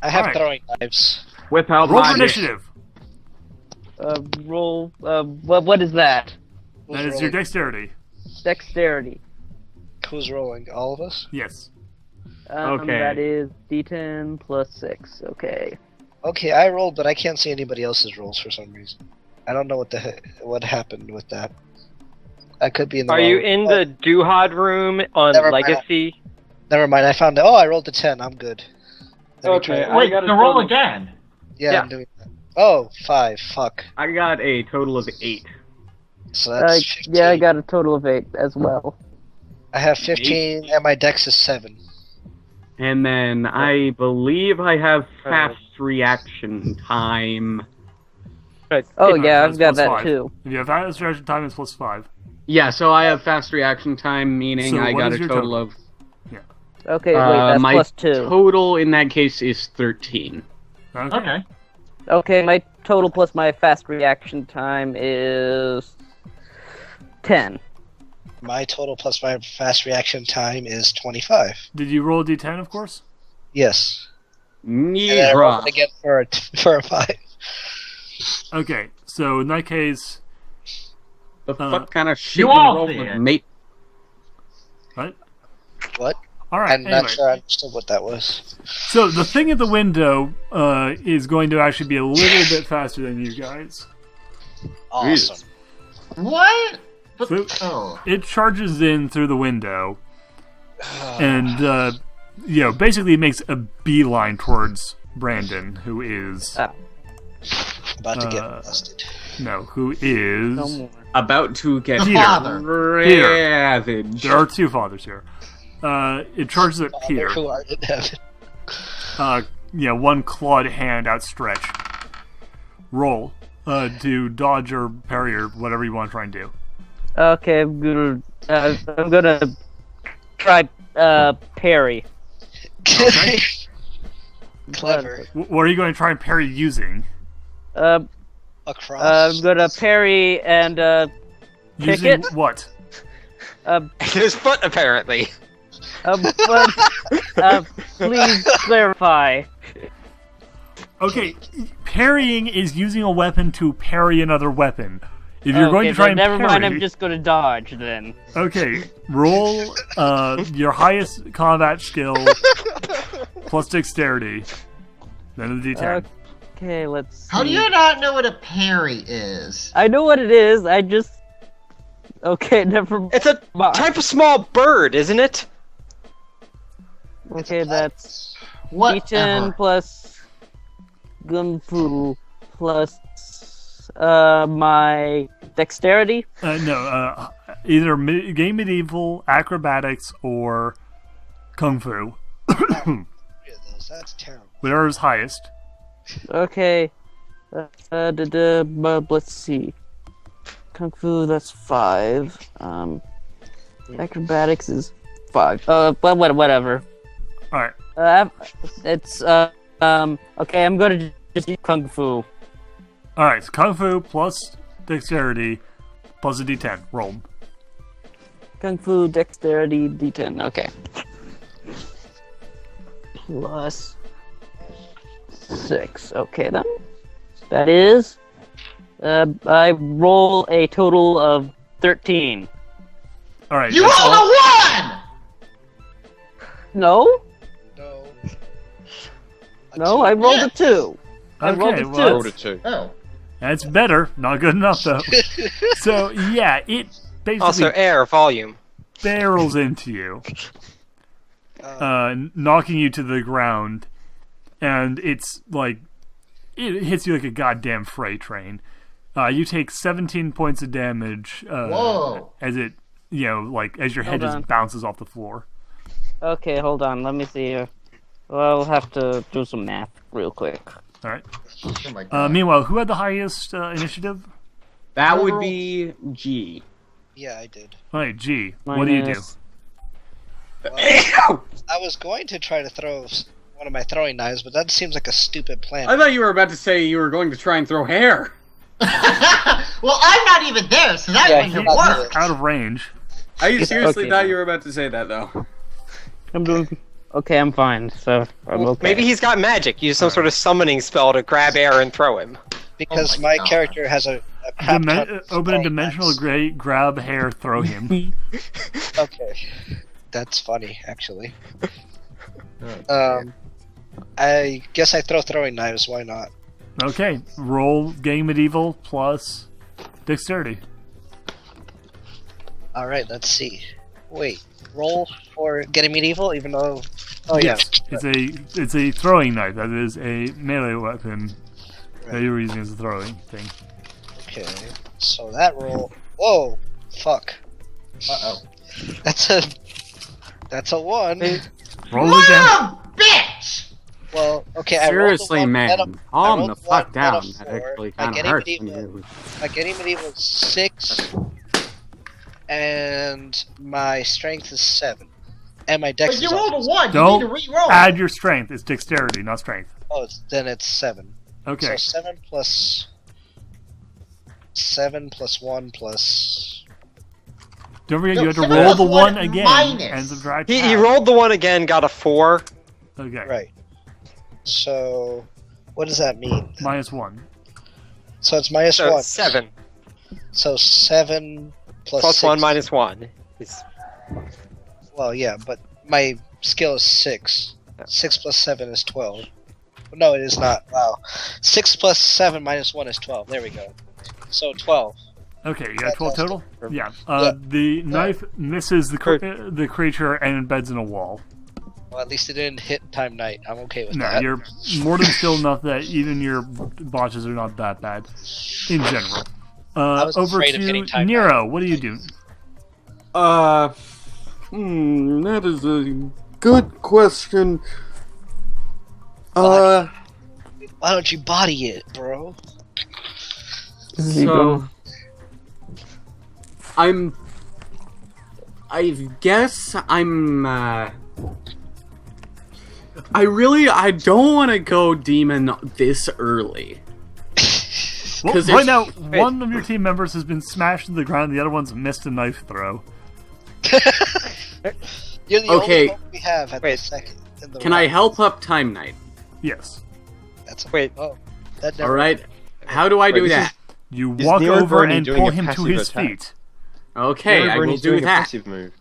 I have Alright. throwing knives. Without Roll my for initiative. Roll. What is that? Who's That is rolling? your dexterity. Dexterity. Who's rolling? All of us? Yes. Okay. That is D10 plus 6. Okay. Okay, I rolled, but I can't see anybody else's rolls for some reason. I don't know what happened with that. I could be in the. Are wrong- you in the Duhad room on Never mind. Legacy? Never mind. I found it. Oh, I rolled a 10. I'm good. Let me try it. Wait, so roll again. Yeah, I'm doing that. Oh, 5. Fuck. I got a total of 8. So that's 15. Yeah, I got a total of 8 as well. I have 15, and my dex is 7. And then I believe I have fast reaction time. Oh No, yeah, that's I've got plus that 5. too. If you have fast reaction time, it's plus 5. Yeah, so I have fast reaction time, meaning So I what got is a your total total? of. Okay, wait, that's my plus 2. total in that case is 13. Okay. Okay, my total plus my fast reaction time is 10. My total plus my fast reaction time is 25. Did you roll a d10, of course? Yes. And then I rolled Neera. it again for for a 5. Okay, so in that case, The fuck kind of shit You you all rolled see with, it. mate? what? What? Alright, I'm anyway. not sure I understood what that was. So the thing at the window is going to actually be a little bit faster than you guys. Awesome. What? But, So- oh. It charges in through the window and, basically makes a beeline towards Brandon, who is About to get molested. No, who is... No more. About to get The father. ravaged. There are two fathers here. It charges at Peter. Who are in heaven? One clawed hand outstretched. Roll to dodge or parry or whatever you want to try and do. Okay, I'm gonna try parry. Okay. Clever. What are you going to try and parry using? Across. I'm gonna parry and kick Using it. what? His foot, apparently. But please clarify. Okay, parrying is using a weapon to parry another weapon. If you're going to try then and never parry... mind. I'm just gonna dodge then. Okay, roll your highest combat skill plus dexterity. Then the D10. Okay, let's see. How do you not know what a parry is? I know what it is. I just. Okay, never mind. It's a type of small bird, isn't it? Okay, that's Whatever. D10 plus Gun Fu plus my dexterity. Either game medieval, acrobatics, or kung fu. That's terrible. Whatever's highest. Okay. Let's see. Kung Fu, that's 5. Acrobatics is 5. But whatever. Alright. It's okay, I'm gonna just do Kung Fu. Alright, so kung fu plus dexterity plus a D10. Roll. Kung Fu, dexterity, D10. Okay. Plus 6. Okay, then. That is. I roll a total of 13. Alright. You rolled a 1! No? No. No, I rolled a 2. I rolled a 2. Rolled a 2. Oh. That's better. Not good enough, though. So, yeah, it basically Also, air, volume. barrels into you, knocking you to the ground, and it's like, it hits you like a goddamn freight train. You take 17 points of damage Whoa. as it, as your head Hold just on. bounces off the floor. Okay, hold on. Let me see here. Well, I'll have to do some math real quick. All right. Oh my god. Meanwhile, who had the highest initiative? That would be G. Yeah, I did. All right, G. What do you do? Minus- Well, I was going to try to throw one of my throwing knives, but that seems like a stupid plan. I thought you were about to say you were going to try and throw hair. Well, I'm not even there, so that Yeah, wouldn't he- work. Out of range. I seriously Okay, thought then. you were about to say that, though. I'm doing. Okay, I'm fine. So I'm okay. Maybe he's got magic. Use some sort of summoning spell to grab air and throw him. Because Oh my my God. character has a crap ton of Open a throwing dimensional knives. grate, grab hair, throw him. Okay. That's funny, actually. Oh, I guess I throw throwing knives, why not? Okay, roll game medieval plus dexterity. Alright, let's see. Wait, roll for getting medieval, even though... Oh, yeah. It's a throwing knife. That is a melee weapon that Right. you're using as a throwing thing. Okay, so that roll... Whoa! Fuck. Uh-oh. That's a 1. Roll again. Mom, bitch! Well, okay, Seriously, I rolled a 1, man. then a- I Calm rolled the a fuck 1, then a down. That 4. actually My kind of getting hurts. when medieval- you- My getting medieval is 6, and my strength is 7. And my dex But you is rolled a 1, you Don't need to re-roll. add your strength. It's dexterity, not strength. then it's 7. Okay. So 7 plus 1 plus... Don't forget No, you have to 7 roll plus the 1 1 again minus. and subtract He half. rolled the 1 again, got a 4. Okay. Right. So, what does that mean? Minus 1. So it's minus So 1. 7 So 7 plus plus 6. 1 minus 1. Is Well, yeah, but my skill is 6. 6 plus 7 is 12. No, it is not. Wow. 6 plus 7 minus 1 is 12. There we go. So 12. Okay, you got 12 total? Yeah. Yeah. The knife misses the creature and embeds in a wall. Well, at least it didn't hit Time Knight. I'm okay with No, that. you're more than still enough that even your botches are not that bad in general. was Over afraid of to hitting Time Nero. What do you do? That is a good question. Why don't you body it, bro? So I guess I'm I don't want to go demon this early. Well, 'Cause right it's- now, one of your team members has been smashed to the ground, the other one's missed a knife throw. You're the Okay. only one we have at Wait. the second. In the Can I help up Time Knight? Yes. That's Wait. Oh, that never. Alright. How do I do this is- that? You Is walk Nero over Bernie and doing pull a him to passive his attack? feet. Okay, I will Bernie's do doing a that. passive move.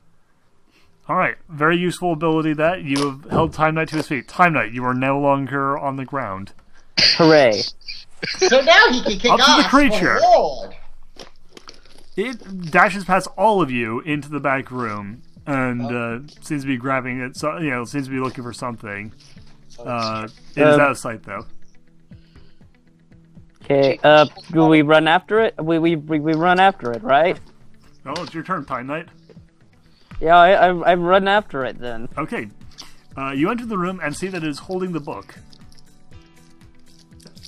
Alright, very useful ability that. You have held Time Knight to his feet. Time Knight, you are no longer on the ground. Hooray. So now he can kick Up to the off. creature. Oh, Lord. It dashes past all of you into the back room and seems to be grabbing it. So, seems to be looking for something. It is out of sight, though. Okay, do we run after it? We run after it, right? Oh, it's your turn, Time Knight. Yeah, I run after it then. Okay. You enter the room and see that it is holding the book.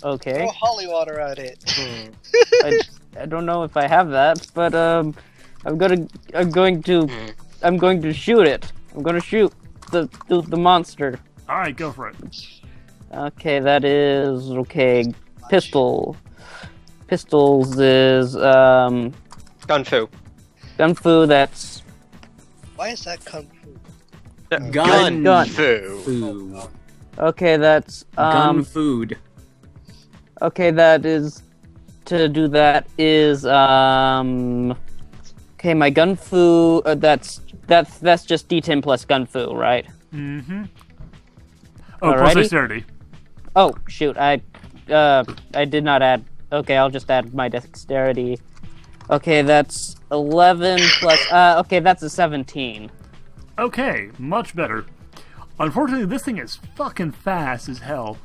Okay. Throw holy water at it. I don't know if I have that, but I'm going to shoot it. I'm going to shoot the monster. All right, go for it. Okay, that is pistol. Pistols is Gun fu. gun fu. That's Why is that kung fu? Gun fu. food. okay. That's Gun food. okay. That is to do that is okay. My gun fu. That's just D10 plus gun fu, right? Mm-hmm. Oh, plus Alrighty. dexterity. Oh shoot! I did not add. Okay, I'll just add my dexterity. Okay, that's 11 plus. Okay, that's a 17. Okay, much better. Unfortunately, this thing is fucking fast as hell.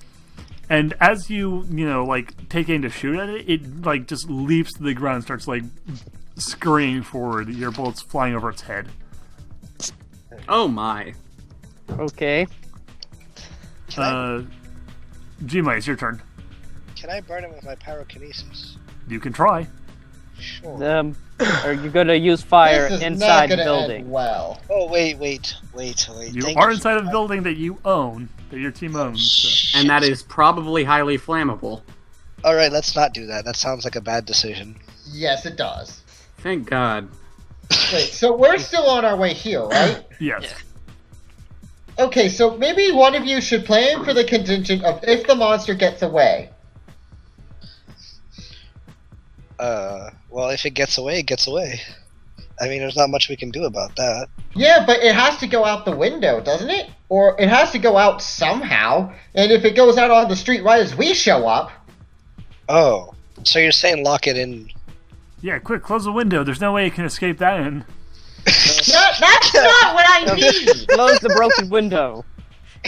And as you take aim to shoot at it, it, just leaps to the ground and starts, scurrying forward. Your bullets flying over its head. Oh my. Okay. G-Mite, it's your turn. Can I burn him with my pyrokinesis? You can try. Sure. Are you gonna use fire This is inside not the gonna building? end well. Oh wait. You Thank are you. inside of a building that you own, that your team owns. So. And that is probably highly flammable. All right, let's not do that. That sounds like a bad decision. Yes, it does. Thank God. Wait, so we're still on our way here, right? Yes. Yeah. Okay, so maybe one of you should plan for the contingent of if the monster gets away. Well, if it gets away, it gets away. I mean, there's not much we can do about that. Yeah, but it has to go out the window, doesn't it? Or it has to go out somehow. And if it goes out on the street right as we show up, Oh, so you're saying lock it in? Yeah, quick, close the window. There's no way you can escape that in. that's not what I mean. Close the broken window.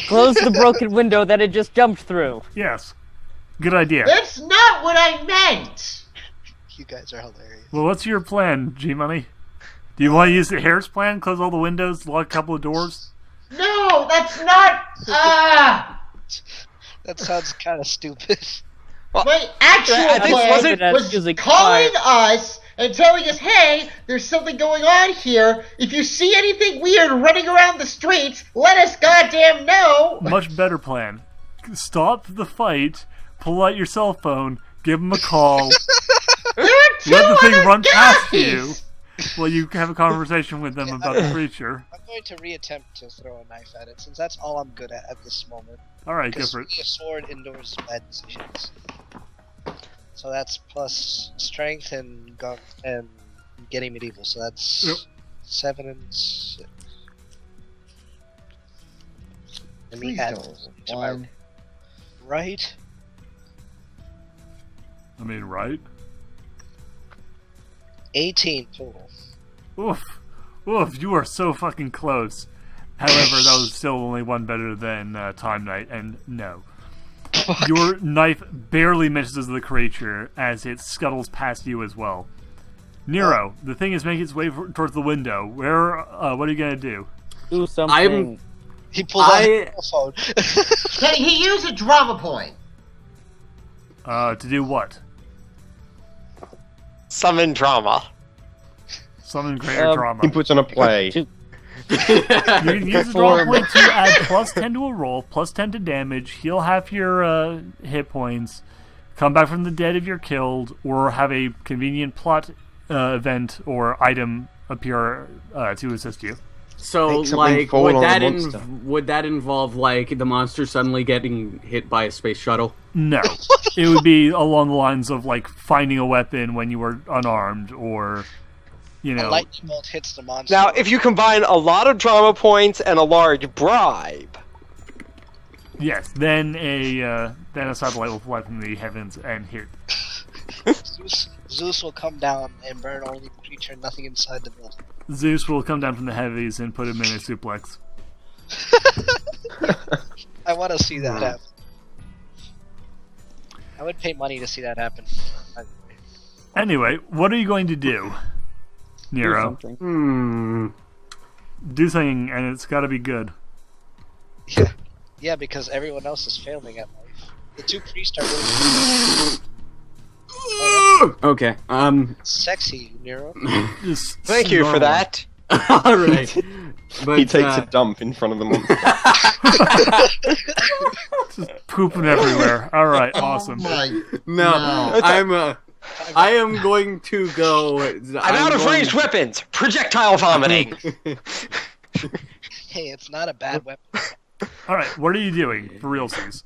Close the broken window that it just jumped through. Yes. Good idea. That's not what I meant. You guys are hilarious. Well, what's your plan, G-Money? Do you want to use the Harris plan? Close all the windows, lock a couple of doors? No, that's not. That sounds kind of stupid. My actual I think plan was was using calling fire. us and telling us, hey, there's something going on here. If you see anything weird running around the streets, let us goddamn know. Much better plan. Stop the fight, pull out your cell phone, give them a call, There are two let the thing other run past guys! you while you have a conversation with them about the creature. I'm going to reattempt to throw a knife at it, since that's all I'm good at this moment. Alright, go Because for it. a sword indoors is bad decisions. So that's plus strength and getting medieval. So that's Yep. 7 and 6. Let me Please add don't. to my One. right. I mean, right? 18 total. Oof. Oof, you are so fucking close. However, that was still only one better than Time Knight, and no. Your knife barely misses the creature as it scuttles past you as well. Nero, the thing is making its way towards the window. What are you gonna do? Do something. He pulled out his phone. Can he use a drama point? To do what? Summon drama. Summon greater drama. He puts on a play. You can use the drama point to add +10 to a roll, +10 to damage, heal half your hit points, come back from the dead if you're killed, or have a convenient plot event or item appear to assist you. So, like, would that involve, like, the monster suddenly getting hit by a space shuttle? No. It would be along the lines of, like, finding a weapon when you were unarmed, or, you know... A lightning bolt hits the monster. Now, if you combine a lot of drama points and a large bribe... Yes, then a satellite will fly from the heavens and hit. Zeus will come down and burn only the creature, nothing inside the building. Zeus will come down from the heavies and put him in a suplex. I want to see that happen. I would pay money to see that happen. Anyway, what are you going to do, Nero? Do something, and it's got to be good. Yeah, because everyone else is failing at life. The two priests are really Okay, sexy, Nero. Thank you for that. Alright. He takes a dump in front of the monster. Just pooping everywhere. Alright, awesome. I am going to go... I'm out of ranged weapons! Projectile vomiting! Hey, it's not a bad weapon. Alright, what are you doing, for realsies?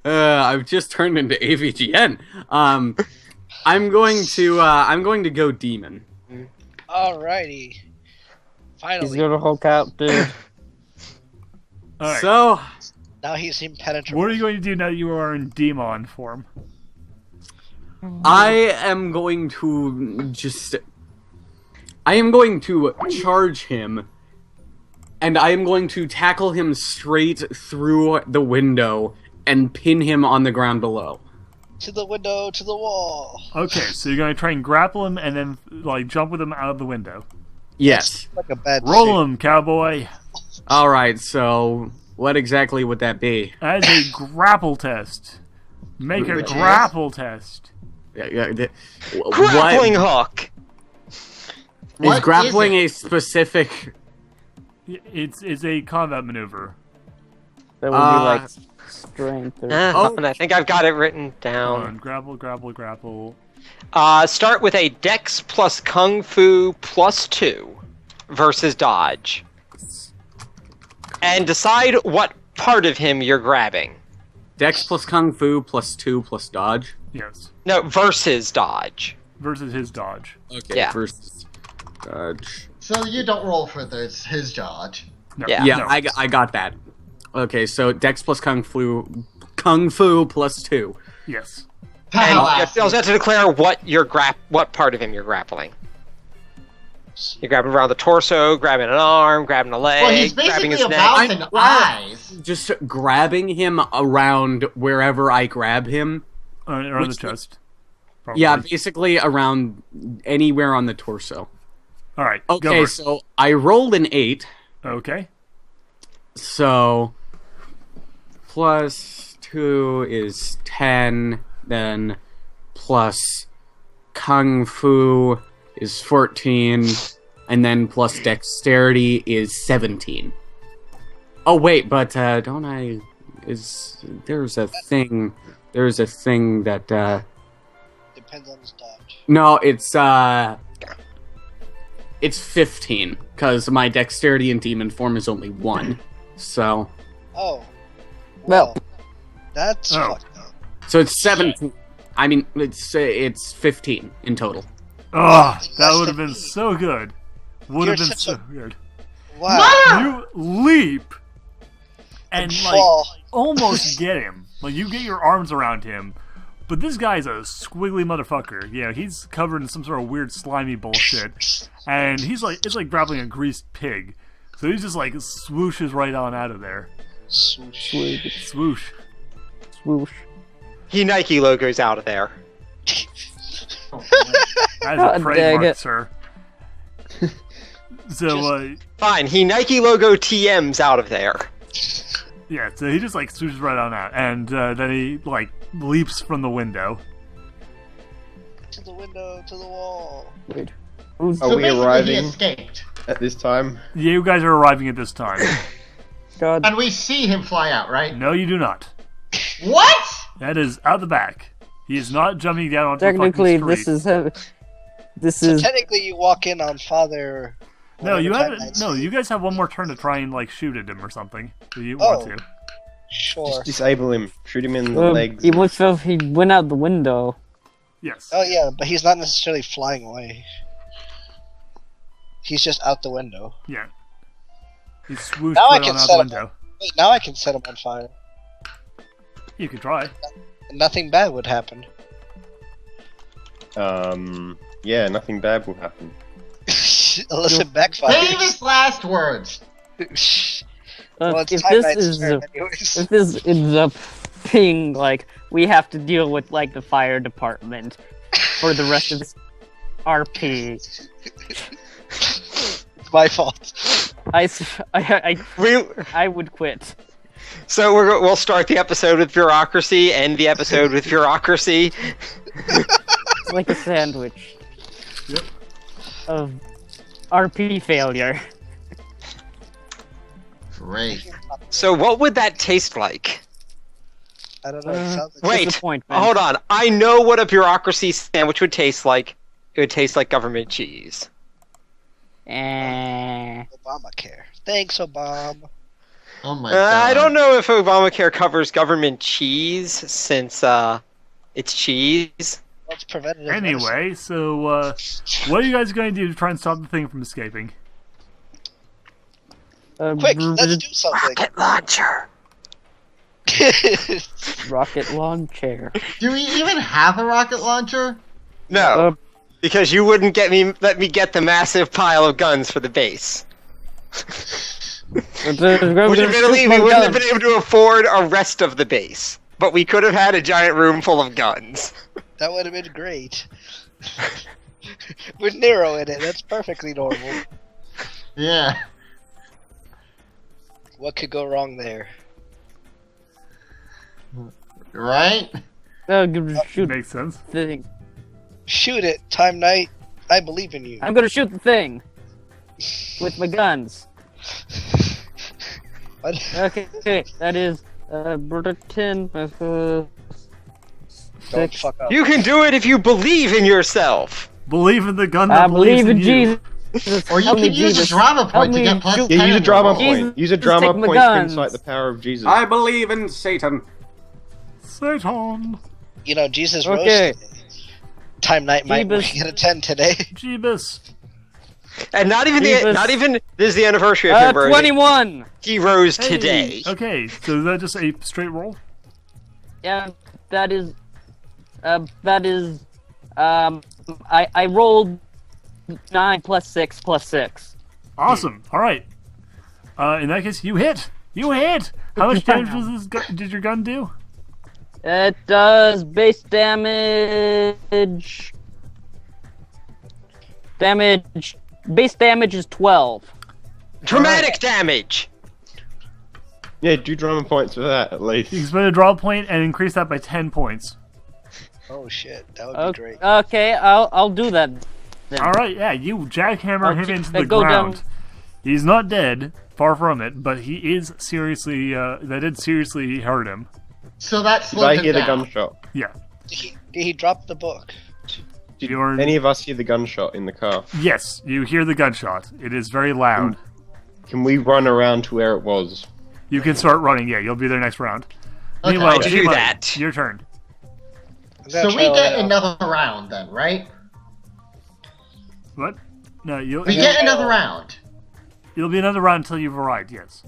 I've just turned into AVGN. I'm going to go demon. Alrighty. Finally. He's gonna Hulk out, dude. Alright. So now he's impenetrable. What are you going to do now that you are in demon form? I am going to charge him, and I am going to tackle him straight through the window and pin him on the ground below. To the window, to the wall. Okay, so you're going to try and grapple him and then, like, jump with him out of the window. Yes. Like a bad Roll him, cowboy. Alright, so what exactly would that be? As a grapple test. Make a grapple test. Grappling hook! Is grappling a specific... It's a combat maneuver. That would be like strength or... And I think I've got it written down. Grapple. Start with a Dex plus Kung Fu plus 2 versus dodge. And decide what part of him you're grabbing. Dex plus Kung Fu plus 2 plus dodge? Yes. No, versus dodge. Versus his dodge. Okay, yeah. Versus dodge. So you don't roll for his dodge. No. Yeah. Yeah, no. I got that. Okay, so Dex plus Kung Fu plus 2. Yes. And you also have to declare what part of him you're grappling. You're grabbing around the torso, grabbing an arm, grabbing a leg, Well, he's grabbing basically his a neck. mouth and eyes. Just grabbing him around wherever I grab him. Around the chest. Probably. Yeah, basically around anywhere on the torso. Alright, okay, so I rolled an 8. Okay. So, plus 2 is 10, then plus Kung Fu is 14, and then plus Dexterity is 17. Oh wait, but don't I... There's a thing that... Depends on his dodge. No, it's 15, because my Dexterity in Demon form is only 1. So... Oh. Well. That's fucked up. So it's 17. I mean, it's 15 in total. Oh, that would have been so good. Would have been so good. Wow. You leap and fall. Almost get him. Like, you get your arms around him, but this guy's a squiggly motherfucker. Yeah, he's covered in some sort of weird slimy bullshit, and it's like grappling a greased pig. So he just like swooshes right on out of there. Swoosh. Swoosh. Swoosh. He Nike logos out of there. That's God a dang trademark, it. sir. So, Fine, he Nike logo TM's out of there. yeah, so he just like swooshes right on out, and then he like leaps from the window. To the window, to the wall. Wait. Are So we basically he arriving escaped. at this time? Yeah, you guys are arriving at this time. God. And we see him fly out, right? No, you do not. What? That is out the back. He is not jumping down onto Technically, the fucking street. this So is technically, you walk in on Father. No, you whatever haven't. Titanite's No, name. you guys have one more turn to try and like shoot at him or something. Do you Oh. want to? Sure. Just disable him. Shoot him in the legs. he went so he went out the window. Yes. Oh yeah, but he's not necessarily flying away. He's just out the window. Yeah. He swooshed Now I right can on out set the him window. Wait, now I can set him on fire. You could try. Nothing bad would happen. Yeah, nothing bad will happen. Unless it backfires. Famous last words. Well, it's if Time this Knight's is turn anyways. if this ends up being like we have to deal with like the fire department for the rest of this RP, It's my fault. I would quit. So we'll start the episode with bureaucracy, end the episode with bureaucracy. It's like a sandwich of RP failure. Great. So what would that taste like? I don't know. It sounds like Wait, Disappointment. hold on. I know what a bureaucracy sandwich would taste like. It would taste like government cheese. Obamacare. Thanks, Obama. Oh my god. I don't know if Obamacare covers government cheese since it's cheese. Well, it's preventative medicine. Anyway, so what are you guys going to do to try and stop the thing from escaping? Quick, let's do something. Rocket launcher. Rocket launcher. Do we even have a rocket launcher? No, because you wouldn't let me get the massive pile of guns for the base. Which admittedly, we wouldn't have been able to afford a rest of the base, but we could have had a giant room full of guns. That would have been great. With Nero in it, that's perfectly normal. Yeah. What could go wrong there? Right? Shoot Makes sense. the thing. Shoot it, Time Knight. I believe in you. I'm gonna shoot the thing with my guns. What? Okay, that is 10. Don't 6. fuck up. You can do it if you believe in yourself. Believe in the gun I that believes believe in you. Jesus. Or you Help can me, use a Jesus. drama Help point to me get plus shoot- 10. Yeah, use a in the drama roll. point. Use a Just drama take my point to guns. incite the power of Jesus. I believe in Satan. Satan. You know, Jesus Okay. rose today. Time Knight might Jeebus. get a 10 today. Jeebus. And not even Jeebus. this is the anniversary of him rising. 21. He rose Hey. today. Okay, so is that just a straight roll? Yeah, that is. I rolled 9 plus 6 plus 6. Awesome. All right. In that case, you hit. You hit. How much damage did your gun do? It does base damage. Base damage is 12. Dramatic damage. Yeah, do drama points for that at least. You can spend a draw point and increase that by 10 points. Oh shit, that would be great. Okay, I'll do that. Then. All right. Yeah, you jackhammer I'll him just- into the go ground. down. He's not dead. Far from it, but he is seriously. That did seriously hurt him. So that Did slowed I him hear the down. gunshot? Yeah. Did he drop the book? Did You're- any of us hear the gunshot in the car? Yes, you hear the gunshot. It is very loud. Can we run around to where it was? You can start running. Yeah, you'll be there next round. Okay. Meanwhile, To do Shimai, that. your turn. I'm gonna So try we to get lay another round then, right? What? No, you'll We get another round. it'll be another round until you've arrived. Yes.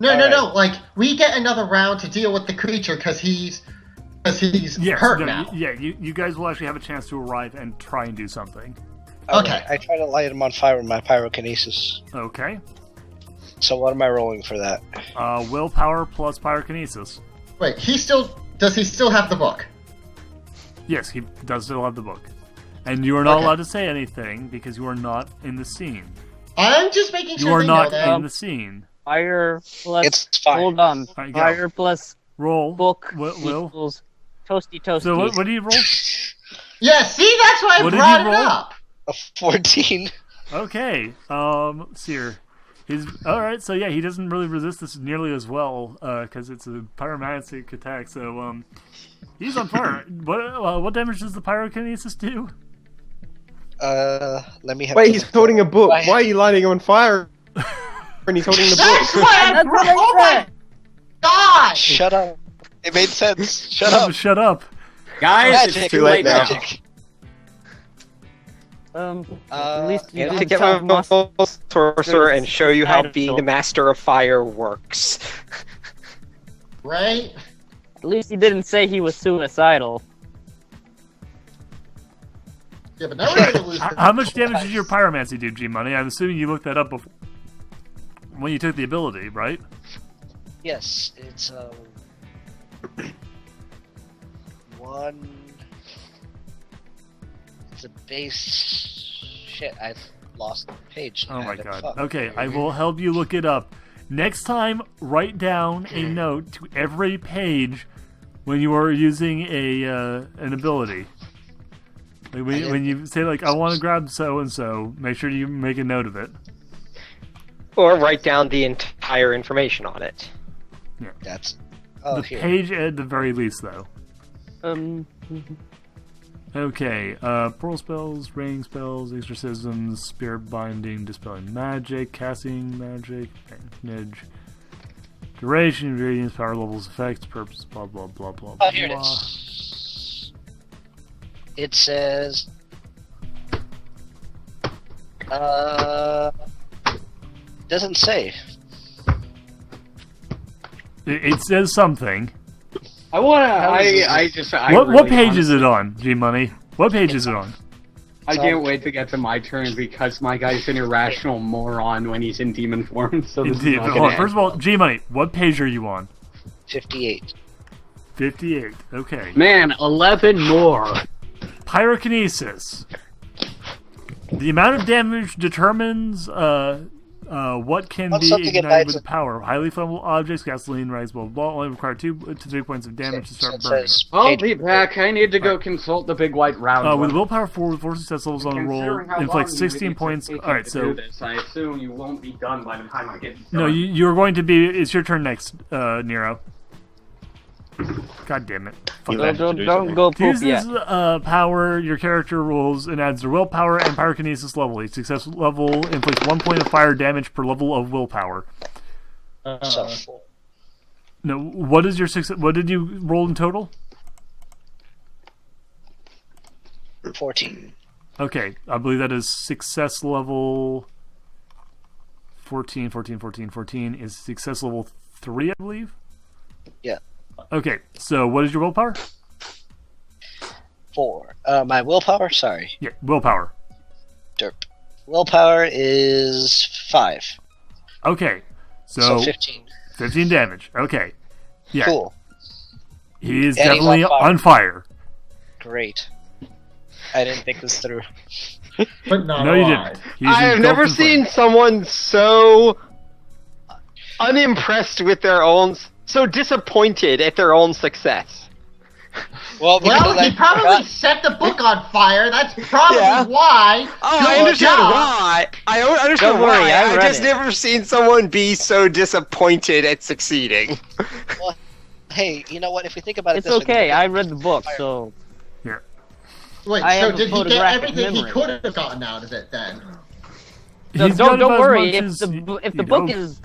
No, All no, right. no. Like we get another round to deal with the creature because he's Yes. hurt no, now. You guys will actually have a chance to arrive and try and do something. Alright, Okay. I try to light him on fire with my pyrokinesis. Okay. So what am I rolling for that? Willpower plus pyrokinesis. Wait, does he still have the book? Yes, he does still have the book. And you are not Okay. allowed to say anything because you are not in the scene. I'm just making sure You are they know not that. in the scene. Fire plus. It's fine. Hold on. Alright, go. Fire plus Roll. book Will. equals toasty. So what do you roll? Yeah, see, that's why I What did brought you it roll? up. A 14. Okay. Seer. He's alright, so yeah, he doesn't really resist this nearly as well, because it's a pyromantic attack, so he's on fire. What damage does the pyrokinesis do? Let me have. Wait, to he's look holding a up. book. I- Why are you lighting on fire? When he's holding the That's book. why I brought. Oh my God! Shut up. It made sense. Shut up. Shut up. Guys, Magic. it's too late now. Magic. At least you I have to didn't get tell my Monster. sorcerer and show you how Idol. being the master of fire works. Right? At least you didn't say he was suicidal. Yeah, but now we're gonna lose. How much damage did your pyromancy do, G-Money? I'm assuming you looked that up before when you took the ability, right? Yes, it's one. It's a base. Shit, I've lost the page. Oh my Fuck. god. Okay, I will help you look it up. Next time, write down a note to every page when you are using an ability. Like when you say like, I want to grab so and so, make sure you make a note of it. Or write down the entire information on it. That's. The Here. page at the very least, though. Okay, pearl spells, raining spells, exorcisms, spirit binding, dispelling magic, casting magic, patronage, duration, ingredients, power levels, effects, purpose, blah blah blah blah blah. Oh, here it is. It says. Doesn't say. It says something. I wanna. What page is it on, G Money? What page is it on? I can't wait to get to my turn because my guy's an irrational moron when he's in demon form. So this Indeed. is not Hold gonna on. First of all, G Money, what page are you on? 58. 58. Okay. Man, 11 more. Pyrokinesis. The amount of damage determines what can Once be something ignited ignites with power. Highly flammable objects, gasoline, rice, blah, blah, blah, only require 2 to 3 points of damage to start It burning. says I'll page- be back. I need to go consult the big white round With one. willpower 4 with 4 success levels on a roll, Considering how inflict long 16 you points. take Alright, to so. do this, I assume you won't be done by the time I get No, done. you're going to be. It's your turn next, Nero. God damn it. Fuck that. Don't go To poop use yet. this power, your character rolls and adds their willpower and pyrokinesis level. Each success level inflicts 1 point of fire damage per level of willpower. So 4. No, what is your success? What did you roll in total? 14. Okay, I believe that is success level 14 is success level 3, I believe. Yeah. Okay, so what is your willpower? 4. My willpower? Sorry. Yeah, willpower. Derp. Willpower is 5. Okay, So so 15. 15 damage. Okay, yeah, Cool. he is And he's definitely on fire. Great. I didn't think this through. But not No, you alive. didn't. He's I have engulfed never in fire. seen someone so unimpressed with their own, so disappointed at their own success. Well, Well, he probably forgot- set the book on fire. That's probably Yeah. why. Oh, I Good understand job. why. I understand Don't worry, why. I I've read just it. never seen someone be so disappointed at succeeding. Hey, you know what? If we think about it It's this way, okay. I read the book, so Wait, I so have a did he get photographic everything memory. he could have gotten out of it then? He's got don't about as worry. much If as, the you book know, is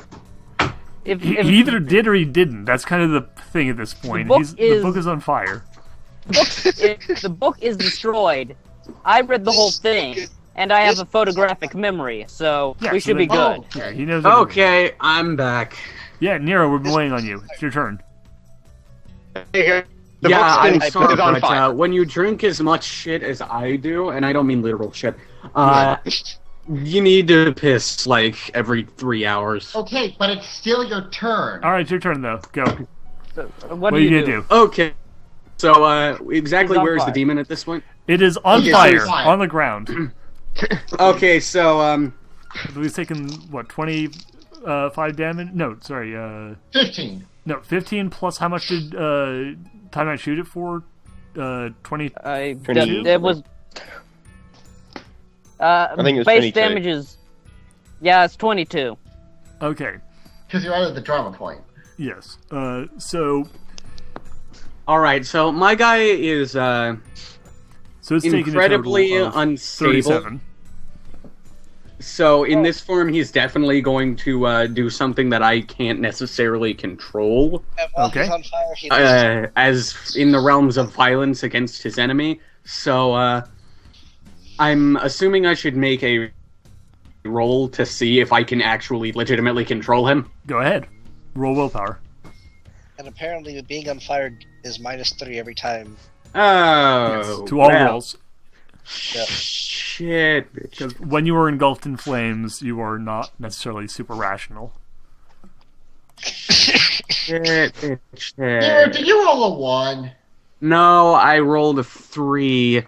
if he if either did or he didn't. That's kind of the thing at this point. book The is- book is on fire. if the book is destroyed, I read the whole thing, and I have a photographic memory, so Yeah, we so should be then- good. Yeah, he knows. everything. Okay, I'm back. Yeah, Nero, we've been waiting on you. It's your turn. The yeah, book's I'm been sorry, put on but fire. when you drink as much shit as I do, and I don't mean literal shit, You need to piss like every 3 hours. Okay, but it's still your turn. All right, it's your turn though. Go. What are do you you gonna do? Okay. So, exactly He's on where is the fire. demon at this point? It is on Okay, so fire, it's fire. on the ground. Okay, so, We've taken what 25 damage? No, sorry. 15. No, 15 plus how much did Time Knight shoot it for? 20. It was. I think it was base 22. damage is. Yeah, it's 22. Okay. Because you're out of the drama point. Yes. So alright, so my guy is, it's taking incredibly a total of unstable. 37. So in this form, he's definitely going to do something that I can't necessarily control, And while Okay. he's on fire, he loses. as in the realms of violence against his enemy. So I'm assuming I should make a roll to see if I can actually legitimately control him. Go ahead. Roll willpower. And apparently, being on fire is -3 every time. Oh, To all well, rolls. Yep. Shit. Because when you are engulfed in flames, you are not necessarily super rational. Shit. Nero, did you roll a 1? No, I rolled a 3.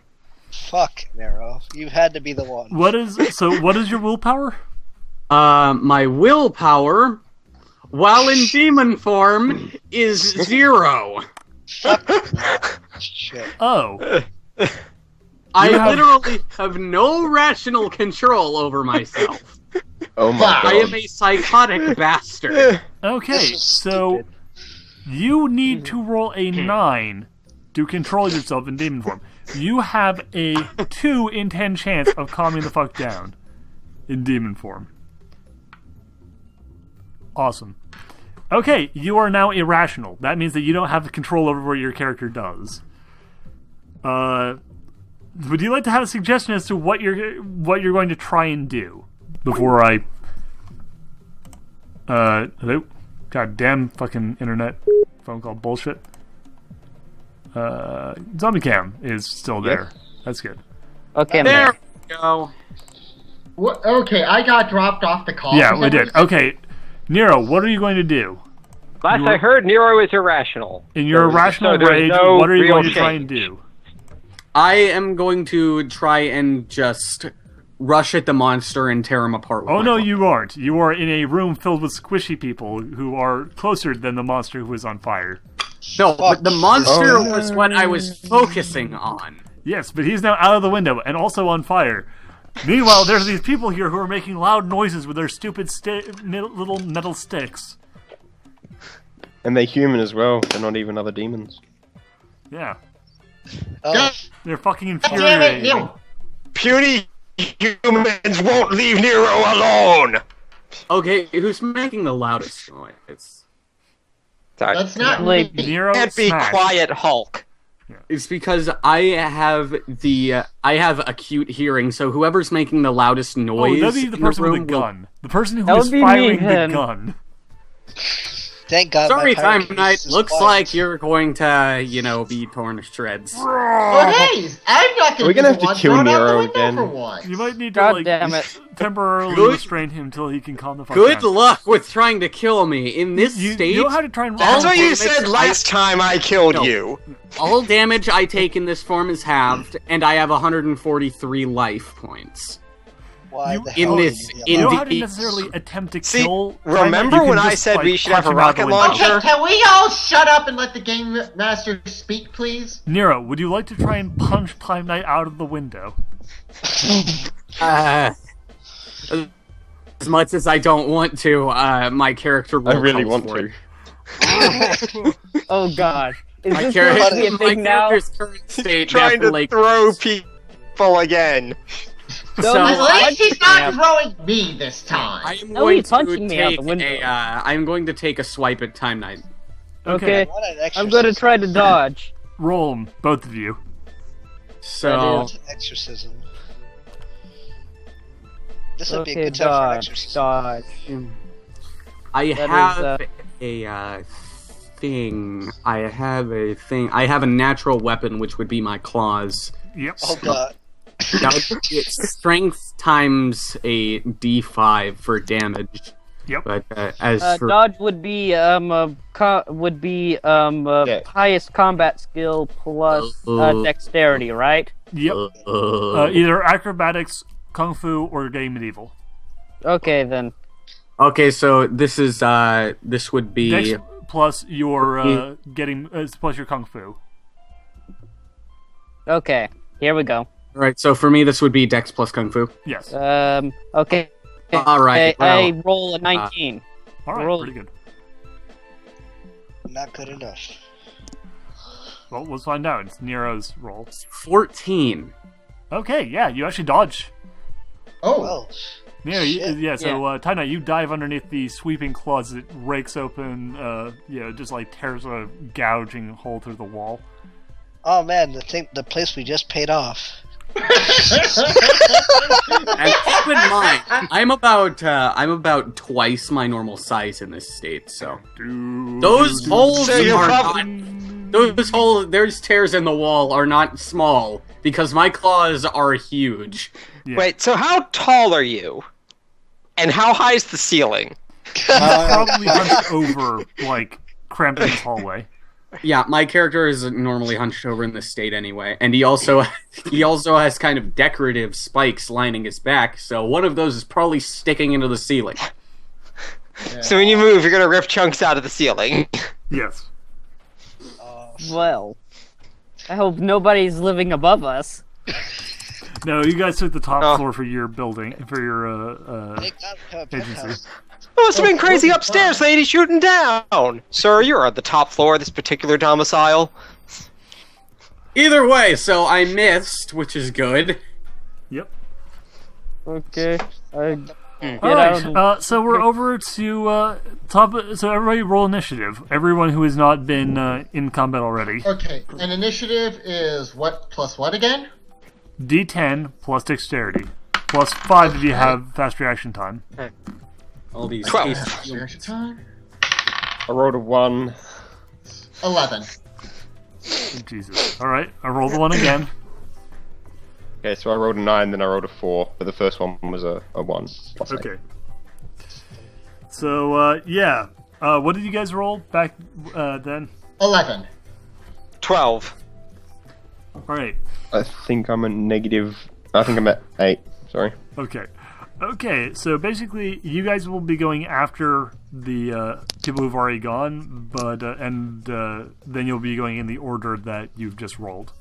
Fuck, Nero. You had to be the one. What is your willpower? My willpower, while in demon form, is 0. Shit. Oh. I have- literally have no rational control over myself. Oh my Fuck. I am god. a psychotic bastard. Okay, This is so stupid. you need to roll a 9 to control yourself in demon form. You have a 2 in 10 chance of calming the fuck down in demon form. Awesome. Okay, you are now irrational. That means that you don't have control over what your character does. Would you like to have a suggestion as to what you're going to try and do before I? Hello? God damn fucking internet phone call bullshit. Zombie cam is still there. That's good. Okay, There man. we go. What? Okay, I got dropped off the call. Yeah, for we some did. reason. Okay, Nero, what are you going to do? Last You were- I heard, Nero is irrational. In your So irrational there's rage, no what are you real going to try and change. do? I am going to try and just rush at the monster and tear him apart. With Oh my no, claw. you aren't. You are in a room filled with squishy people who are closer than the monster who is on fire. No, but the monster Oh. was what I was focusing on. Yes, but he's now out of the window and also on fire. Meanwhile, there's these people here who are making loud noises with their stupid little metal sticks. And they're human as well. They're not even other demons. Yeah, Oh, they're fucking Damn it, infuriating. Nero. Puny humans won't leave Nero alone! Okay, who's making the loudest noise? Sorry. That's not Like, me. Nero Can't be smash. quiet, Hulk. It's because I have acute hearing, so whoever's making the loudest Oh, noise that'd be the in person the with room the will- gun. The person who That is would be me, firing the then. gun. thank God. Sorry, my Time parakeet Knight. is Looks quiet. like you're going to, be torn to shreds. Oh, hey, I'm not going Are we to gonna have to kill thrown out the Nero window again? for once. You might need to God like damn it. temporarily Good- restrain him until he can calm the fuck Good down. luck with trying to kill me. In this You state, know how to try and That's what you damage said I- last time I killed No. you. all damage I take in this form is halved, and I have 143 life points. Why You- the in hell this- did you You in know the- how to necessarily attempt to See, kill. remember Time Knight? You when can I just, said like, we should have punch a him out the rocket window. launcher? Okay, can we all shut up and let the game master speak, please? Nero, would you like to try and punch Time Knight out of the window? As much as I don't want to, my character will I really calls want for to. it. Oh God. Is My, this character, going to be a my thing now? character's current state Trying to definitely. throw people again. So At least he's not Yeah. throwing me this time. I am No, going he's punching to me out take the window. I'm going to take a swipe at Time Knight. Okay. What an I'm going to exorcism. try to dodge. Roll 'em, both of you. So What an exorcism. This would be a Okay, good time for an dodge. exorcism. Dodge. I That is, have a thing. I have a natural weapon, which would be my claws. Yep. Oh God. It's strength times a d5 for damage. Yep. But as for Dodge would be highest combat skill plus dexterity, right? Yep. Either acrobatics, kung fu, or getting medieval. Okay then. okay, so this would be Dex plus your plus your kung fu. Okay, here we go. right. So for me, this would be Dex plus Kung Fu. Yes. Okay. All right. I roll a 19. All right. roll- Pretty good. Not good enough. Well, let's find out. It's Nero's roll. 14. Okay. Yeah, you actually dodge. Oh, Well, Yeah, shit. so Taina, you dive underneath the sweeping claws. It rakes open, just like tears a gouging hole through the wall. Oh man, the place we just paid off. And keep in mind, I'm about twice my normal size in this state. So those holes So you're are probably- not. Those tears in the wall are not small because my claws are huge. Yeah. Wait, so how tall are you? And how high is the ceiling? Probably hunched over, like, cramped in this hallway. Yeah, my character is normally hunched over in this state anyway, and he also has kind of decorative spikes lining his back, so one of those is probably sticking into the ceiling. So when you move, you're gonna rip chunks out of the ceiling. Yes. Well, I hope nobody's living above us. No, you guys took the top Oh. floor for your building, for your, Thank God we have a penthouse. It must have been crazy upstairs, lady shooting down. Sir, you're on the top floor of this particular domicile. Either way, so I missed, which is good. Yep. Okay. Get Alright, out. so we're over to, so everybody roll initiative. Everyone who has not been, in combat already. okay. And initiative is what plus what again? D10 plus dexterity. Plus 5 if you have fast reaction time. All these 12. cases- Reaction time. I rolled a 1. 11. Jesus. Alright, I rolled the one again. Okay, so I rolled a 9, then I rolled a 4, but the first one was a 1. plus 8. Okay. So, what did you guys roll back then? 11. 12. Alright, I think I'm at 8, sorry. okay. Okay, so basically, you guys will be going after the people who've already gone, but then you'll be going in the order that you've just rolled.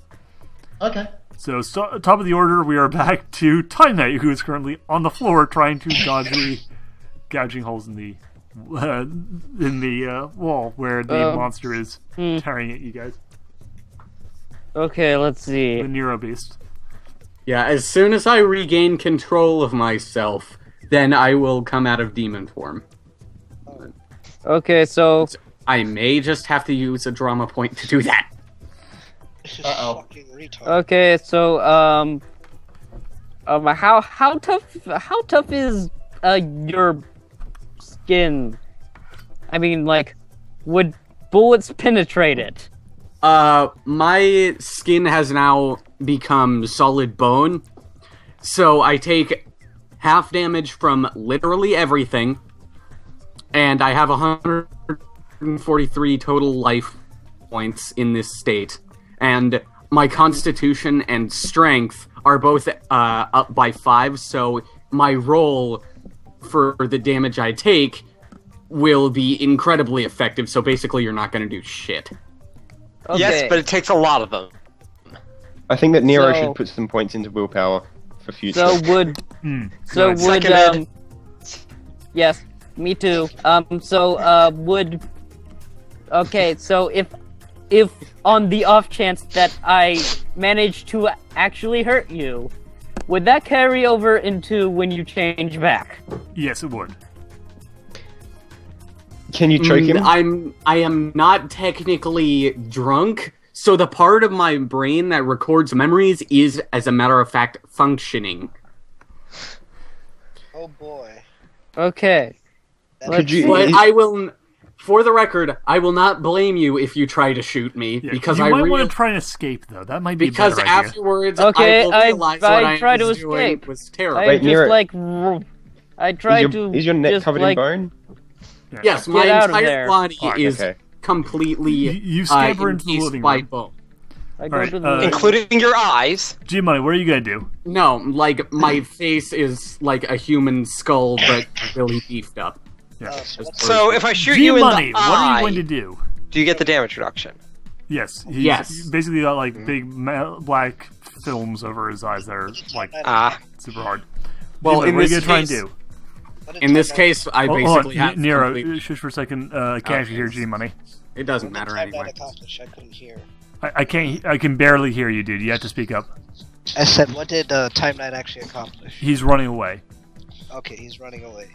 Okay. So, top of the order, we are back to Time Knight, who is currently on the floor trying to dodge the gouging holes in the wall where the monster is tearing at you guys. Okay, let's see. The Nero Beast. Yeah, as soon as I regain control of myself, then I will come out of demon form. Okay, so I may just have to use a drama point to do that. Uh-oh. Fucking retard. okay, so how tough is your skin? I mean, like, would bullets penetrate it? My skin has now become solid bone, so I take half damage from literally everything, and I have 143 total life points in this state, and my constitution and strength are both up by 5, so my roll for the damage I take will be incredibly effective, so basically you're not going to do shit. Okay. Yes, but it takes a lot of them. I think that Nero So- should put some points into willpower for future. So would Nice. Seconded. yes, me too. Okay, so if on the off chance that I manage to actually hurt you, would that carry over into when you change back? Yes, it would. Can you choke him? I am not technically drunk, so the part of my brain that records memories is, as a matter of fact, functioning. Oh boy. Okay. Could you? But For the record, I will not blame you if you try to shoot me Yeah, because you I might want to try and escape though. That might be because a better idea. afterwards Okay, I will realize what I I tried was to doing escape. was terrible. I Wait, just Nero- like I tried to. Is your neck just, covered like, in bone? Yeah. Yes, my out of entire there. body Alright, is okay. completely You scamper into the encased living by room. bone. I go Alright, to the Including your eyes. G-Money, what are you gonna do? No, like my face is like a human skull, but really beefed up. Yeah. So if I shoot you in G-Money, the what are you eye, going to do? do you get the damage reduction? Yes. Yes. He's basically got like big black films over his eyes that are like Ah. super hard. Well, G-Money, in what are you this gonna try and case- do? In this case, I Hold basically on, have Nero, complete- shush for a second. I can't actually hear G-Money. It doesn't matter What did anyway. Time accomplish? I couldn't hear. I can't. I can barely hear you, dude. You have to speak up. I said, what did Time Knight actually accomplish? He's running away. Okay, he's running away.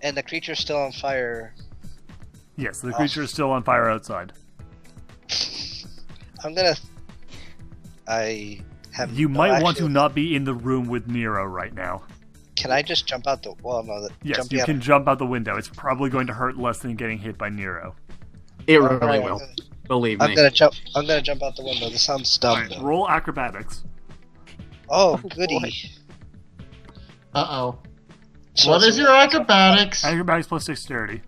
And the creature's still on fire. Yes, the creature is still on fire outside. I'm gonna. I have. You no might want to actual- not be in the room with Nero right now. Can I just jump out the? Well, no. Yes, jump you out. can jump out the window. It's probably going to hurt less than getting hit by Nero. It Alright, really I'm will. gonna- Believe I'm me. gonna jump. I'm gonna jump out the window. This sounds dumb. Though. Roll acrobatics. Oh, goody. Uh-oh. So What it's is your acrobatics? Acrobatics plus dexterity.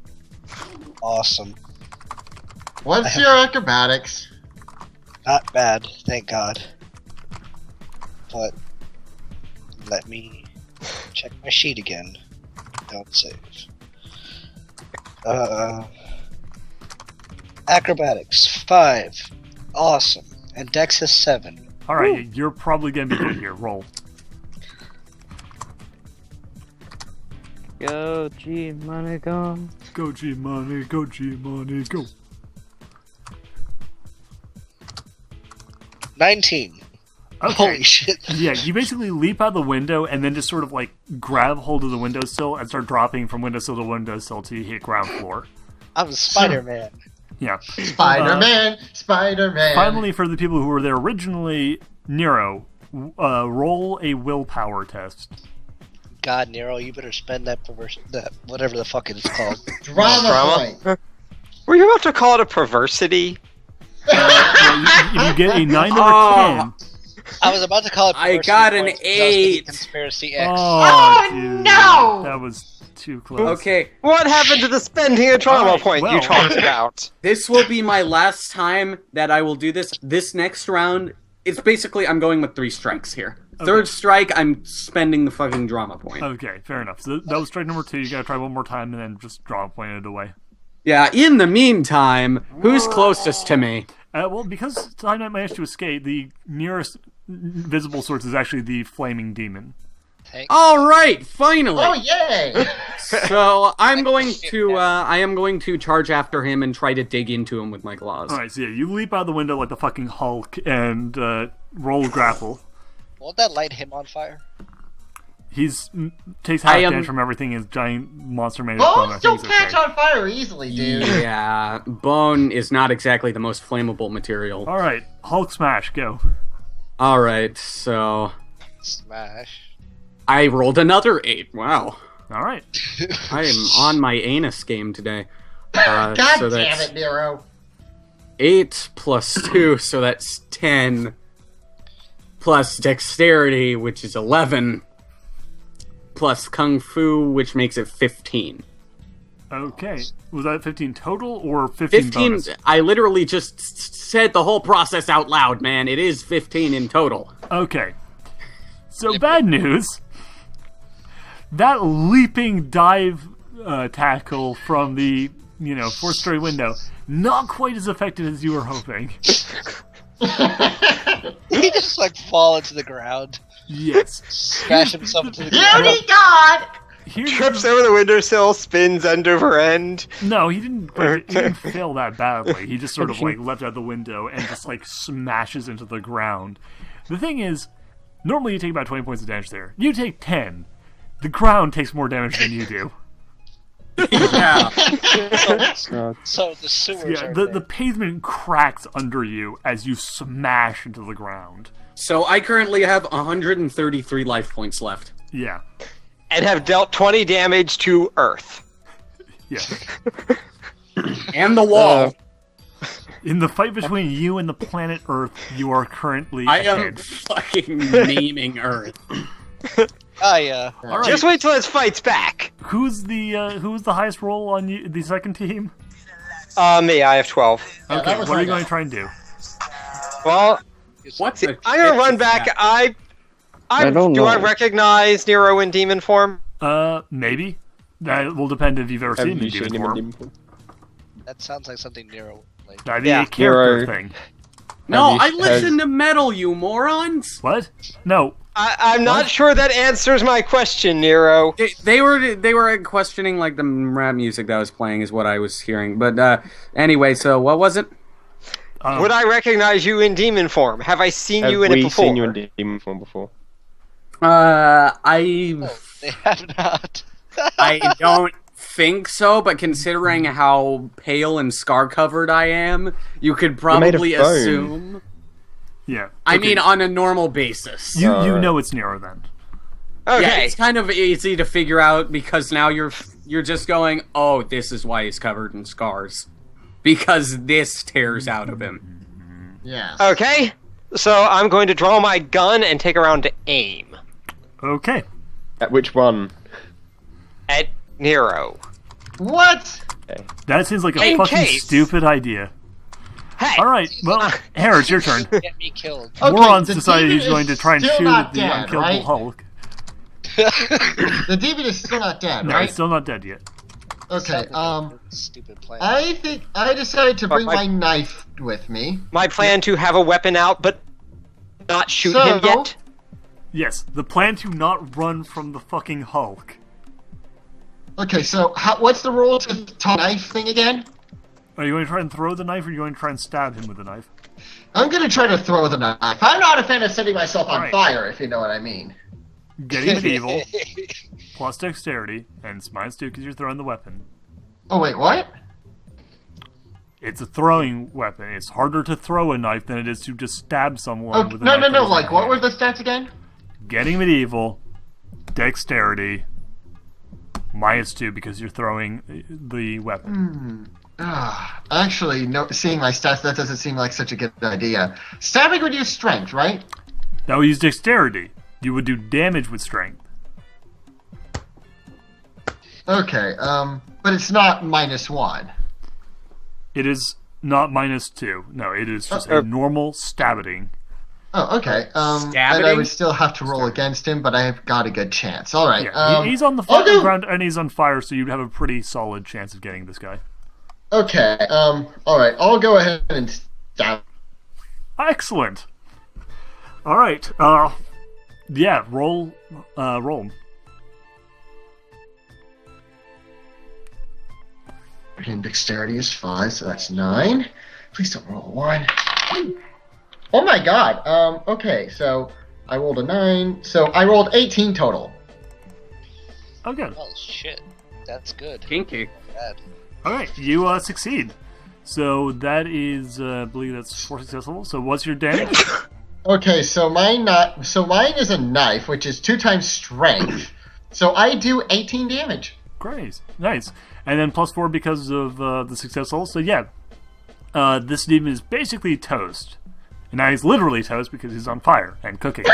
awesome? What's your acrobatics? Not bad, thank God. But let me check my sheet again. Don't save. Acrobatics 5. Awesome. And Dex is 7. All right, you're probably going to be good here. Roll. Go, G-Money, go. Go G-Money, go G-Money, go. 19. Okay. Holy shit. Yeah, you basically leap out the window and then just sort of like grab hold of the windowsill and start dropping from windowsill to windowsill till you hit ground floor. I'm Spider-Man. Yeah. Spider-Man, Spider-Man. Finally, for the people who were there originally, Nero, roll a willpower test. God, Nero, you better spend that whatever the fuck it's called. Drama point. Were you about to call it a perversity? If you get a 9 or a 10. I was about to call it. I Perversity got an points because I was thinking 8. Conspiracy X. Oh, Oh, dude, no! That was too close. Okay, What happened to the spending a trauma Alright, point well. you talked about? this will be my last time that I will do this. This next round, it's basically I'm going with 3 strikes here. Third strike, I'm spending the fucking drama point. Okay, fair enough. So that was strike number 2. You gotta try one more time and then just draw a point it away. Yeah, in the meantime, who's closest to me? Well, because Time Knight managed to escape, the nearest visible source is actually the flaming demon. Alright, finally! Oh, yay! So I'm going to I am going to charge after him and try to dig into him with my claws. Alright, so yeah, you leap out the window like the fucking Hulk and roll grapple. Won't that light him on fire? He's takes half I am- damage from everything. His giant monster made of bone. I Bones don't think he's catch okay. on fire easily, dude. Yeah, bone is not exactly the most flammable material. Alright, Hulk smash, go. Alright, so Smash. I rolled another 8. Wow. Alright. I am on my anus game today. God so damn that's it, Nero. 8 plus 2, so that's 10. Plus dexterity, which is 11. Plus kung fu, which makes it 15. Okay. Was that 15 total or 15 bonus? I literally just said the whole process out loud, man. It is 15 in total. Okay. So bad news. That leaping dive tackle from the, 4th-story window, not quite as effective as you were hoping. He just fall into the ground, Yes. smash himself into the ground. Beauty God! Here's Trips over the windowsill, spins end over end. No, he didn't fail that badly. He just sort of leapt out the window and just smashes into the ground. The thing is, normally you take about 20 points of damage there. You take 10. The ground takes more damage than you do. Yeah. So the sewers Yeah, are the there. pavement cracks under you as you smash into the ground. So I currently have 133 life points left. Yeah. And have dealt 20 damage to Earth. Yeah. And the wall. In the fight between you and the planet Earth, you are currently I am ahead. fucking naming Earth. Ah, yeah. All right. Just wait till it fights back. Who's the highest roll on the second team? Me, I have 12. Yeah, Okay, that was what are you my going to guy. try and do? Well, What the I'm gonna shit run is back. that? I don't Do I know. recognize Nero in demon form? Maybe. That will depend if you've ever Have seen him you in seen demon him in form. demon form? That sounds like something Nero like. That'd be Yeah. a character Hero. thing. No, Have I you- listen to metal, you morons. What? No. I'm not What? sure that answers my question, Nero. They were questioning like the rap music that was playing is what I was hearing. But anyway, so what was it? Would I recognize you in demon form? Have I seen you in it we before? seen you in demon form before? I No, they have not. I don't think so. But considering how pale and scar covered I am, you could made of probably bone. assume. Yeah. I Okay. mean, on a normal basis. you Alright. know it's Nero then. Yeah, Okay. it's kind of easy to figure out because now you're just going, oh, this is why he's covered in scars, because this tears out of him. Yes. Okay. So I'm going to draw my gun and take a round to aim Okay. At which one? at Nero. What? That seems like a In fucking case. stupid idea. Hey. Alright, well, Harry, it's your turn. Get me killed. Okay, Moron's the decided demon he's going to is try and still shoot not at the dead, unkillable right? Hulk. The demon is still not dead, No, right? he's still not dead yet. Okay. Stupid plan. I think I decided to bring my- my knife with me. My plan to have a weapon out, but not shoot So- him yet. Yes, the plan to not run from the fucking Hulk. Okay, so what's the rule to knife thing again? Are you going to try and throw the knife, or are you going to try and stab him with the knife? I'm gonna try to throw the knife. I'm not a fan of setting myself on Alright. fire, if you know what I mean. Getting medieval, plus dexterity, and it's -2 because you're throwing the weapon. Oh wait, what? It's a throwing weapon. It's harder to throw a knife than it is to just stab someone Oh, with a no, knife. no, that no. is Like, in what your were hand. the stats again? Getting medieval, dexterity, -2 because you're throwing the weapon. Actually, no. Seeing my stats, that doesn't seem like such a good idea. Stabbing would use strength, right? That would use dexterity. You would do damage with strength. Okay. But it's not -1. It is not -2. No, it is just a normal stabbing. Oh, okay. And I Stabbing? would still have to roll against him, but I have got a good chance. All right. Yeah, he's on the I'll fucking do- ground and he's on fire, so you'd have a pretty solid chance of getting this guy. Okay. All right. I'll go ahead and stab. Excellent. All right. Yeah. Roll. Roll. And dexterity is 5, so that's 9. Please don't roll a 1. Oh my god. Okay, so I rolled a 9. So I rolled 18 total. Oh, good. Oh shit, that's good. Kinky. Bad. All right. You succeed. So that is, I believe that's 4 successful. So what's your damage? Okay, so mine is a knife, which is 2 times strength. So I do 18 damage. Great. Nice. And then +4 because of the successful. So yeah, this demon is basically toast. And now he's literally toast because he's on fire and cooking.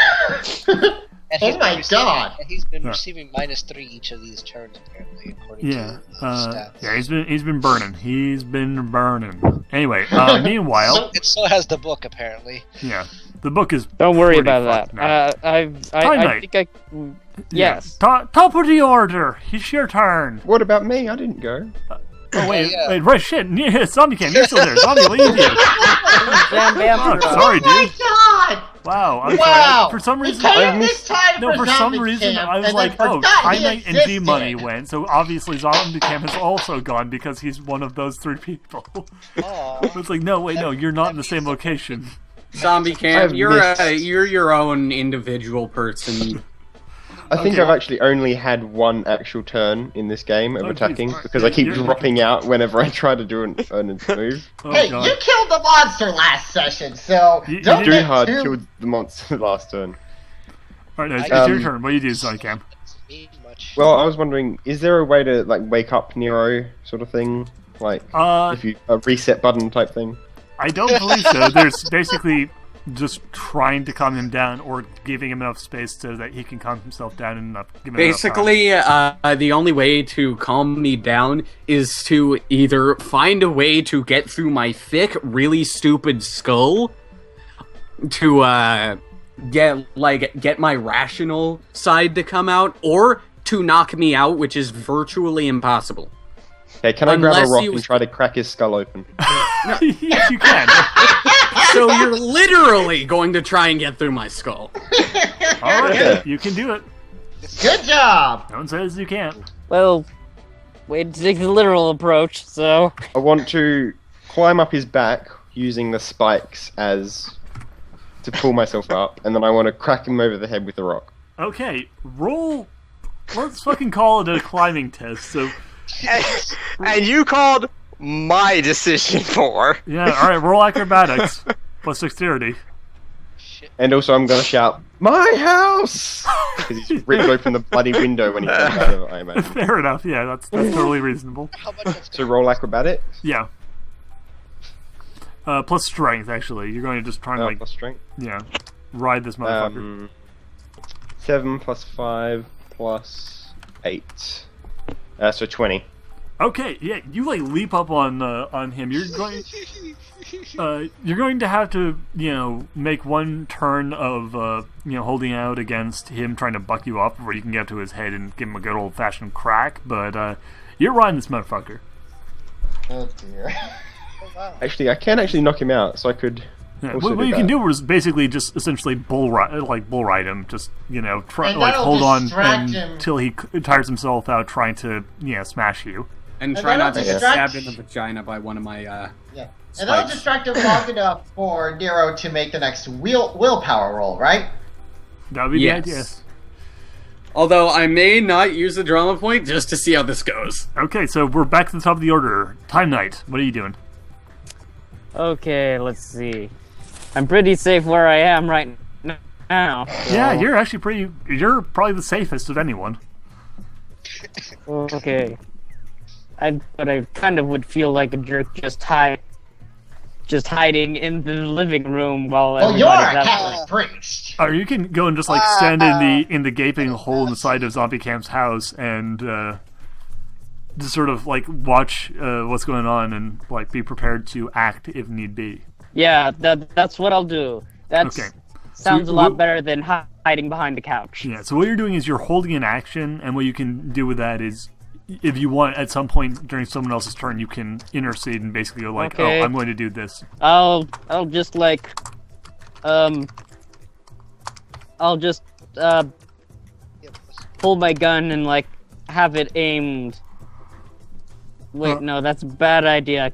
And Oh he's my been receiving- god. And he's been Yeah. receiving -3 each of these turns apparently, according Yeah, to the stats. yeah, he's been burning. He's been burning. Anyway, meanwhile, And so has the book apparently. yeah, the book is. Don't worry pretty about fucked that. now. I Night. think yes. Top of the order. It's your turn. What about me? I didn't go. Oh wait, yeah. wait, right, shit. Yeah, Zombie Cam, you're still there. Zombie, leave you. Damn Fuck, vampire. sorry, Oh my dude. god! Wow, I'm Wow! sorry. For some We reason, came this time no, for some Zombie reason, Camp, I was and like, then oh, forgot Time he Knight and existed. G-Money went, so obviously Zombie Cam has also gone because he's one of those 3 people. Aw. It's like, no, wait, no, you're not in the same location. Zombie camp. I've missed- You're your own individual person. I think Okay. I've actually only had one actual turn in this game of Oh, attacking geez. because I keep You're- dropping out whenever I try to do an move. Oh, Hey, God. you killed the monster last session, so You don't did. get Duhad too... killed the monster last turn. Alright, it's I- your turn. What do you do, Zombie Cam? Doesn't mean much. Well, I was wondering, is there a way to like wake up Nero, sort of thing? Like, Uh, if you a reset button type thing. I don't believe so. There's basically just trying to calm him down or giving him enough space so that he can calm himself down and enough. Give him enough time. Basically, the only way to calm me down is to either find a way to get through my thick, really stupid skull to get my rational side to come out, or to knock me out, which is virtually impossible. Okay, can I grab Unless a rock he and was- try to crack his skull open? Yes, you can. So you're literally going to try and get through my skull. All right, you can do it. Good job. No one says you can't. Well, we had to take the literal approach, so... I want to climb up his back using the spikes as to pull myself up, and then I want to crack him over the head with a rock. Okay, roll. Let's fucking call it a climbing test. So, And you called my decision for. yeah, all right, roll acrobatics plus dexterity. And also, I'm going to shout, "My house!" Because he's ripped open the bloody window when he comes out of it, I imagine. Fair enough. Yeah, that's totally reasonable. How much that's So roll acrobatics. Yeah. Plus strength, actually. You're going to just try and Plus strength. ride this motherfucker. 7 plus 5 plus 8. So 20. Okay, yeah, you leap up on him. You're going to have to make one turn of holding out against him trying to buck you up before you can get to his head and give him a good old fashioned crack. But you're riding this motherfucker. Oh dear. Actually, I can actually knock him out, so I could. Yeah, also what you that. can do is basically just essentially bull ride him. Just try And that'll hold on distract him. until he tires himself out trying to smash you. And And try not that'll to get distract- stabbed in the vagina by one of my, Yeah. And Spikes. that'll distract him long enough for Nero to make the next willpower roll, right? That would be Yes. the idea. Although I may not use the drama point just to see how this goes. Okay, so we're back to the top of the order. Time Knight, what are you doing? Okay, let's see. I'm pretty safe where I am right now. Yeah, you're actually you're probably the safest of anyone. Okay. But I kind of would feel like a jerk just hiding in the living room while Well, you're everybody's a out Catholic priest. Or you can go and just stand in the gaping hole in the side of Zombie Camp's house and just sort of watch what's going on and be prepared to act if need be. Yeah, that's what I'll do. That's Okay. sounds So a lot better than hiding behind a couch. Yeah, so what you're doing is you're holding an action, and what you can do with that is, if you want, at some point during someone else's turn, you can intercede and basically go Okay. oh, I'm going to do this. I'll just pull my gun and have it aimed. Wait, no, that's a bad idea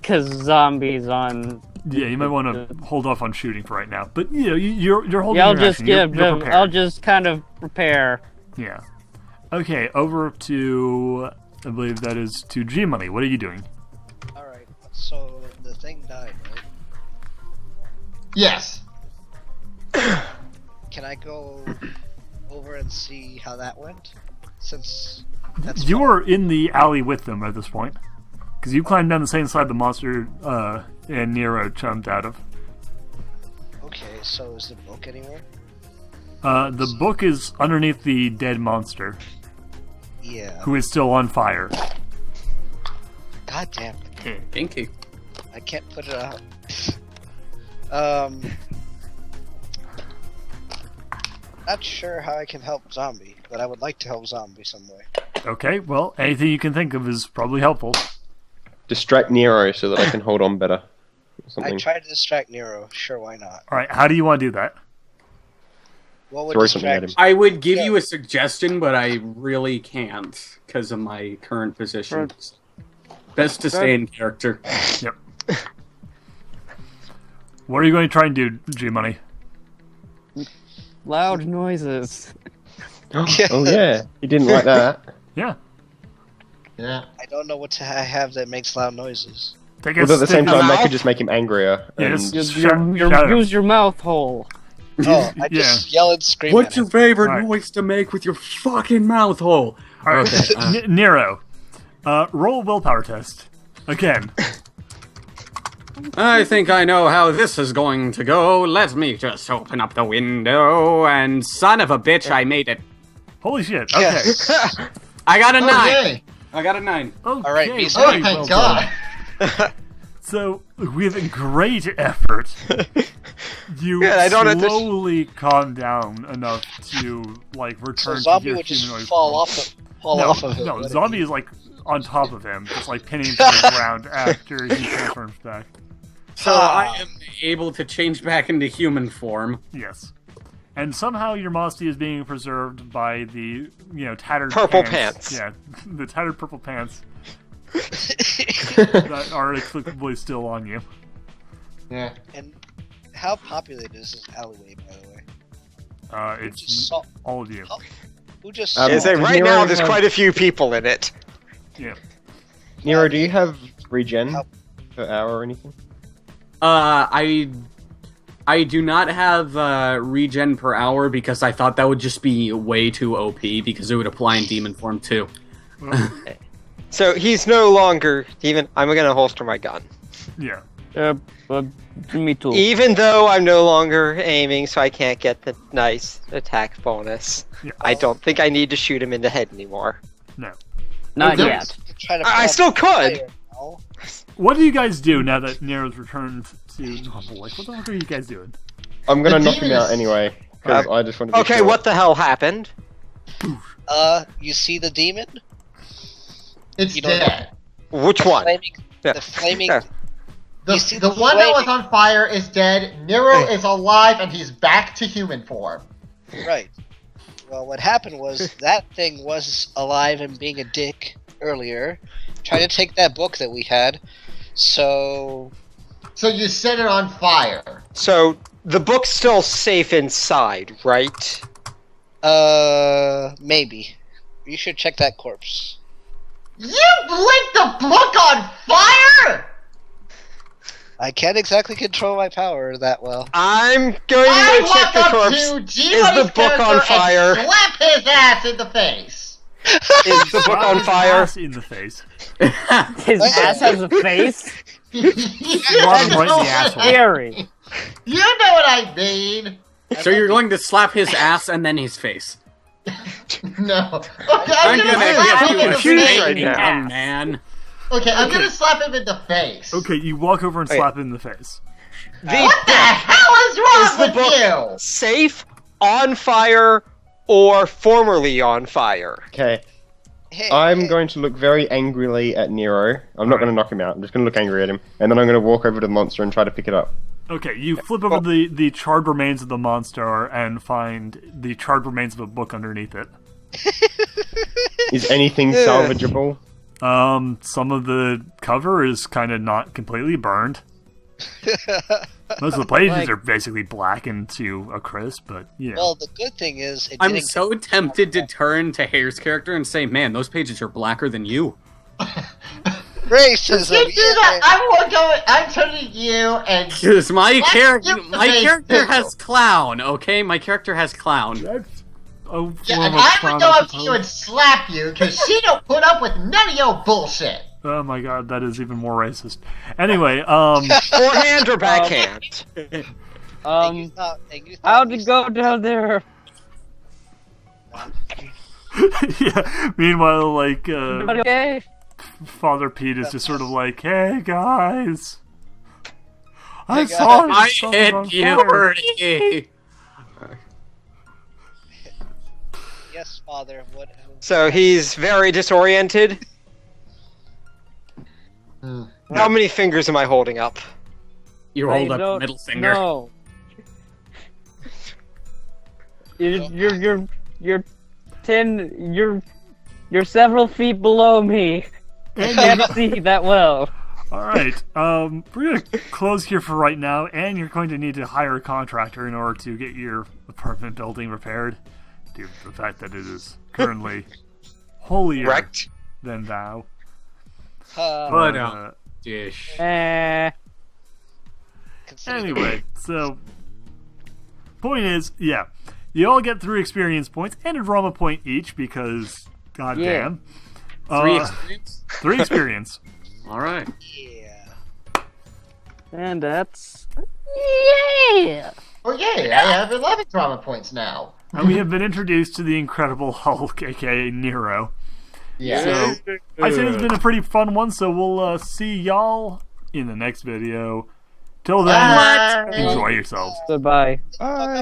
because zombies on. Yeah, you might want to hold off on shooting for right now. But you're holding Yeah, I'll your just action. You're prepared. I'll just kind of prepare. Yeah. Okay, over to, I believe that is to G-Money. What are you doing? Alright, so the thing died, right? Yes. Can I go over and see how that went? Since that's You far. are in the alley with them at this point. Because you climbed down the same side the monster and Nero jumped out of. Okay, so is the book anywhere? The book is underneath the dead monster, Yeah. who is still on fire. God damn it. Thank you. I can't put it out. Not sure how I can help Zombie, but I would like to help Zombie some way. Okay, well, anything you can think of is probably helpful. Distract Nero so that I can hold on better. Or I something. tried to distract Nero. Sure, why not? Alright, how do you want to do that? What would Throw something at distract? him. I would give Yeah. you a suggestion, but I really can't because of my current position. Best to stay in character. Yep. What are you going to try and do, G-Money? Loud noises. Oh yeah, he didn't like that. Yeah. Yeah. I don't know what to have that makes loud noises. Take a Well, at the same stick- time, that mouth? could just make him angrier. Yeah, and just shout at him. Use your mouth hole. Oh, I just yell and scream What's at your him. favorite Alright. noise to make with your fucking mouth hole? Alright, Okay, Nero. Roll a willpower test. Again. I think I know how this is going to go. Let me just open up the window, and son of a bitch, I made it. Holy shit. Okay. I got a 9. Okay. I got a 9. Okay, All right, very Beast. Oh, well thank done. God. So, with great effort, you Good, I don't have to- slowly calm down enough to, like, So return to zombie your would just humanoid fall form. off of him. No, wouldn't zombie he? is, like, on top of him, just, like, pinning him to the ground after he transforms back. So I am able to change back into human form. Yes. And somehow your modesty is being preserved by the, tattered Purple pants. pants. Yeah, the tattered purple pants that are inexplicably still on you. Yeah. And how populated is this alleyway, by the way? Just It's saw- all of you. Oh. Who just Um, saw I say, Does right Nero now, there's have- quite a few people in it. Yeah. Nero, do you have regen How- per hour or anything? I do not have regen per hour because I thought that would just be way too OP because it would apply in demon form too. So he's no longer even. I'm gonna holster my gun, Yeah. Me too. even though I'm no longer aiming, so I can't get the nice attack bonus. Yeah. I don't think I need to shoot him in the head anymore. No. Not Okay. yet. Try to I put still out could. fire now. What do you guys do now that Nero's returned to normal? Like, what the fuck are you guys doing? I'm gonna The knock him demon out is- anyway, because I just want to be Okay, sure. what the hell happened? You see the demon? It's You don't dead. Which one? Flaming, Yeah. the flaming. Yeah. The, You see the the one that was flaming- on fire is dead. Nero is alive and he's back to human form. Right. Well, what happened was that thing was alive and being a dick earlier, trying to take that book that we had. So So you set it on fire. So the book's still safe inside, right? maybe you should check that corpse. You lit the book on fire? I can't exactly control my power that well. I'm going I to check the walk up corpse. to Is G-Money's the book on character fire? and slap his ass in the face. Is the book on His fire? ass in the face. His ass has a face. You Slap him right in know the what asshole. I- Scary. You know what I mean. So you're going to slap his ass and then his face. No. Okay, I'm I'm gonna gonna slap get him you in the confused face. right now. young man. Okay, I'm gonna slap him in the face. Okay, you walk over and Okay. slap him in the face. What the hell is wrong Is the with book you? safe, on fire, or formerly on fire? Okay, Hey, I'm hey, going to look very angrily at Nero. I'm not going to knock him out. I'm just going to look angry at him, and then I'm going to walk over to the monster and try to pick it up. Okay, you flip over the charred remains of the monster and find the charred remains of a book underneath it. Is anything Yeah. salvageable? Some of the cover is kind of not completely burned. Most of the pages Like- are basically blackened to a crisp, but you know. well, the good thing is it I'm didn't. so tempted to turn to Hare's character and say, man, those pages are blacker than you. Racism. You do that. I'm turning to you and Because my Let's character skip the base character picture. has clown, okay? My character has clown. That's a form yeah, and of I clown, would go I up to you and suppose. slap you because she don't put up with none of your bullshit. Oh my god, that is even more racist. Anyway, Forehand or backhand? And you Um, thought you thought how'd we it go down there? yeah. Meanwhile, like, Everybody okay? Father Pete is just sort of like, "Hey guys, I Hey, guys. saw I something hit on you. fire." Yes, father. What? So he's very disoriented. How many fingers am I holding up? You I rolled up the don't middle finger. know. You're 10. You're several feet below me. I can't see that well. All right, we're gonna close here for right now, and you're going to need to hire a contractor in order to get your apartment building repaired, due to the fact that it is currently holier Wrecked. than thou. But, Uh, dish. consider- Anyway, so point is, yeah, you all get 3 experience points and a drama point each because, goddamn. 3 experience. 3 experience. All right. Yeah. And that's yeah. Oh yay! I have 11 trauma points now. And we have been introduced to the Incredible Hulk, aka Nero. Yeah. So I say it's been a pretty fun one. So we'll see y'all in the next video. Till then, Bye. enjoy yourselves. Goodbye. Bye.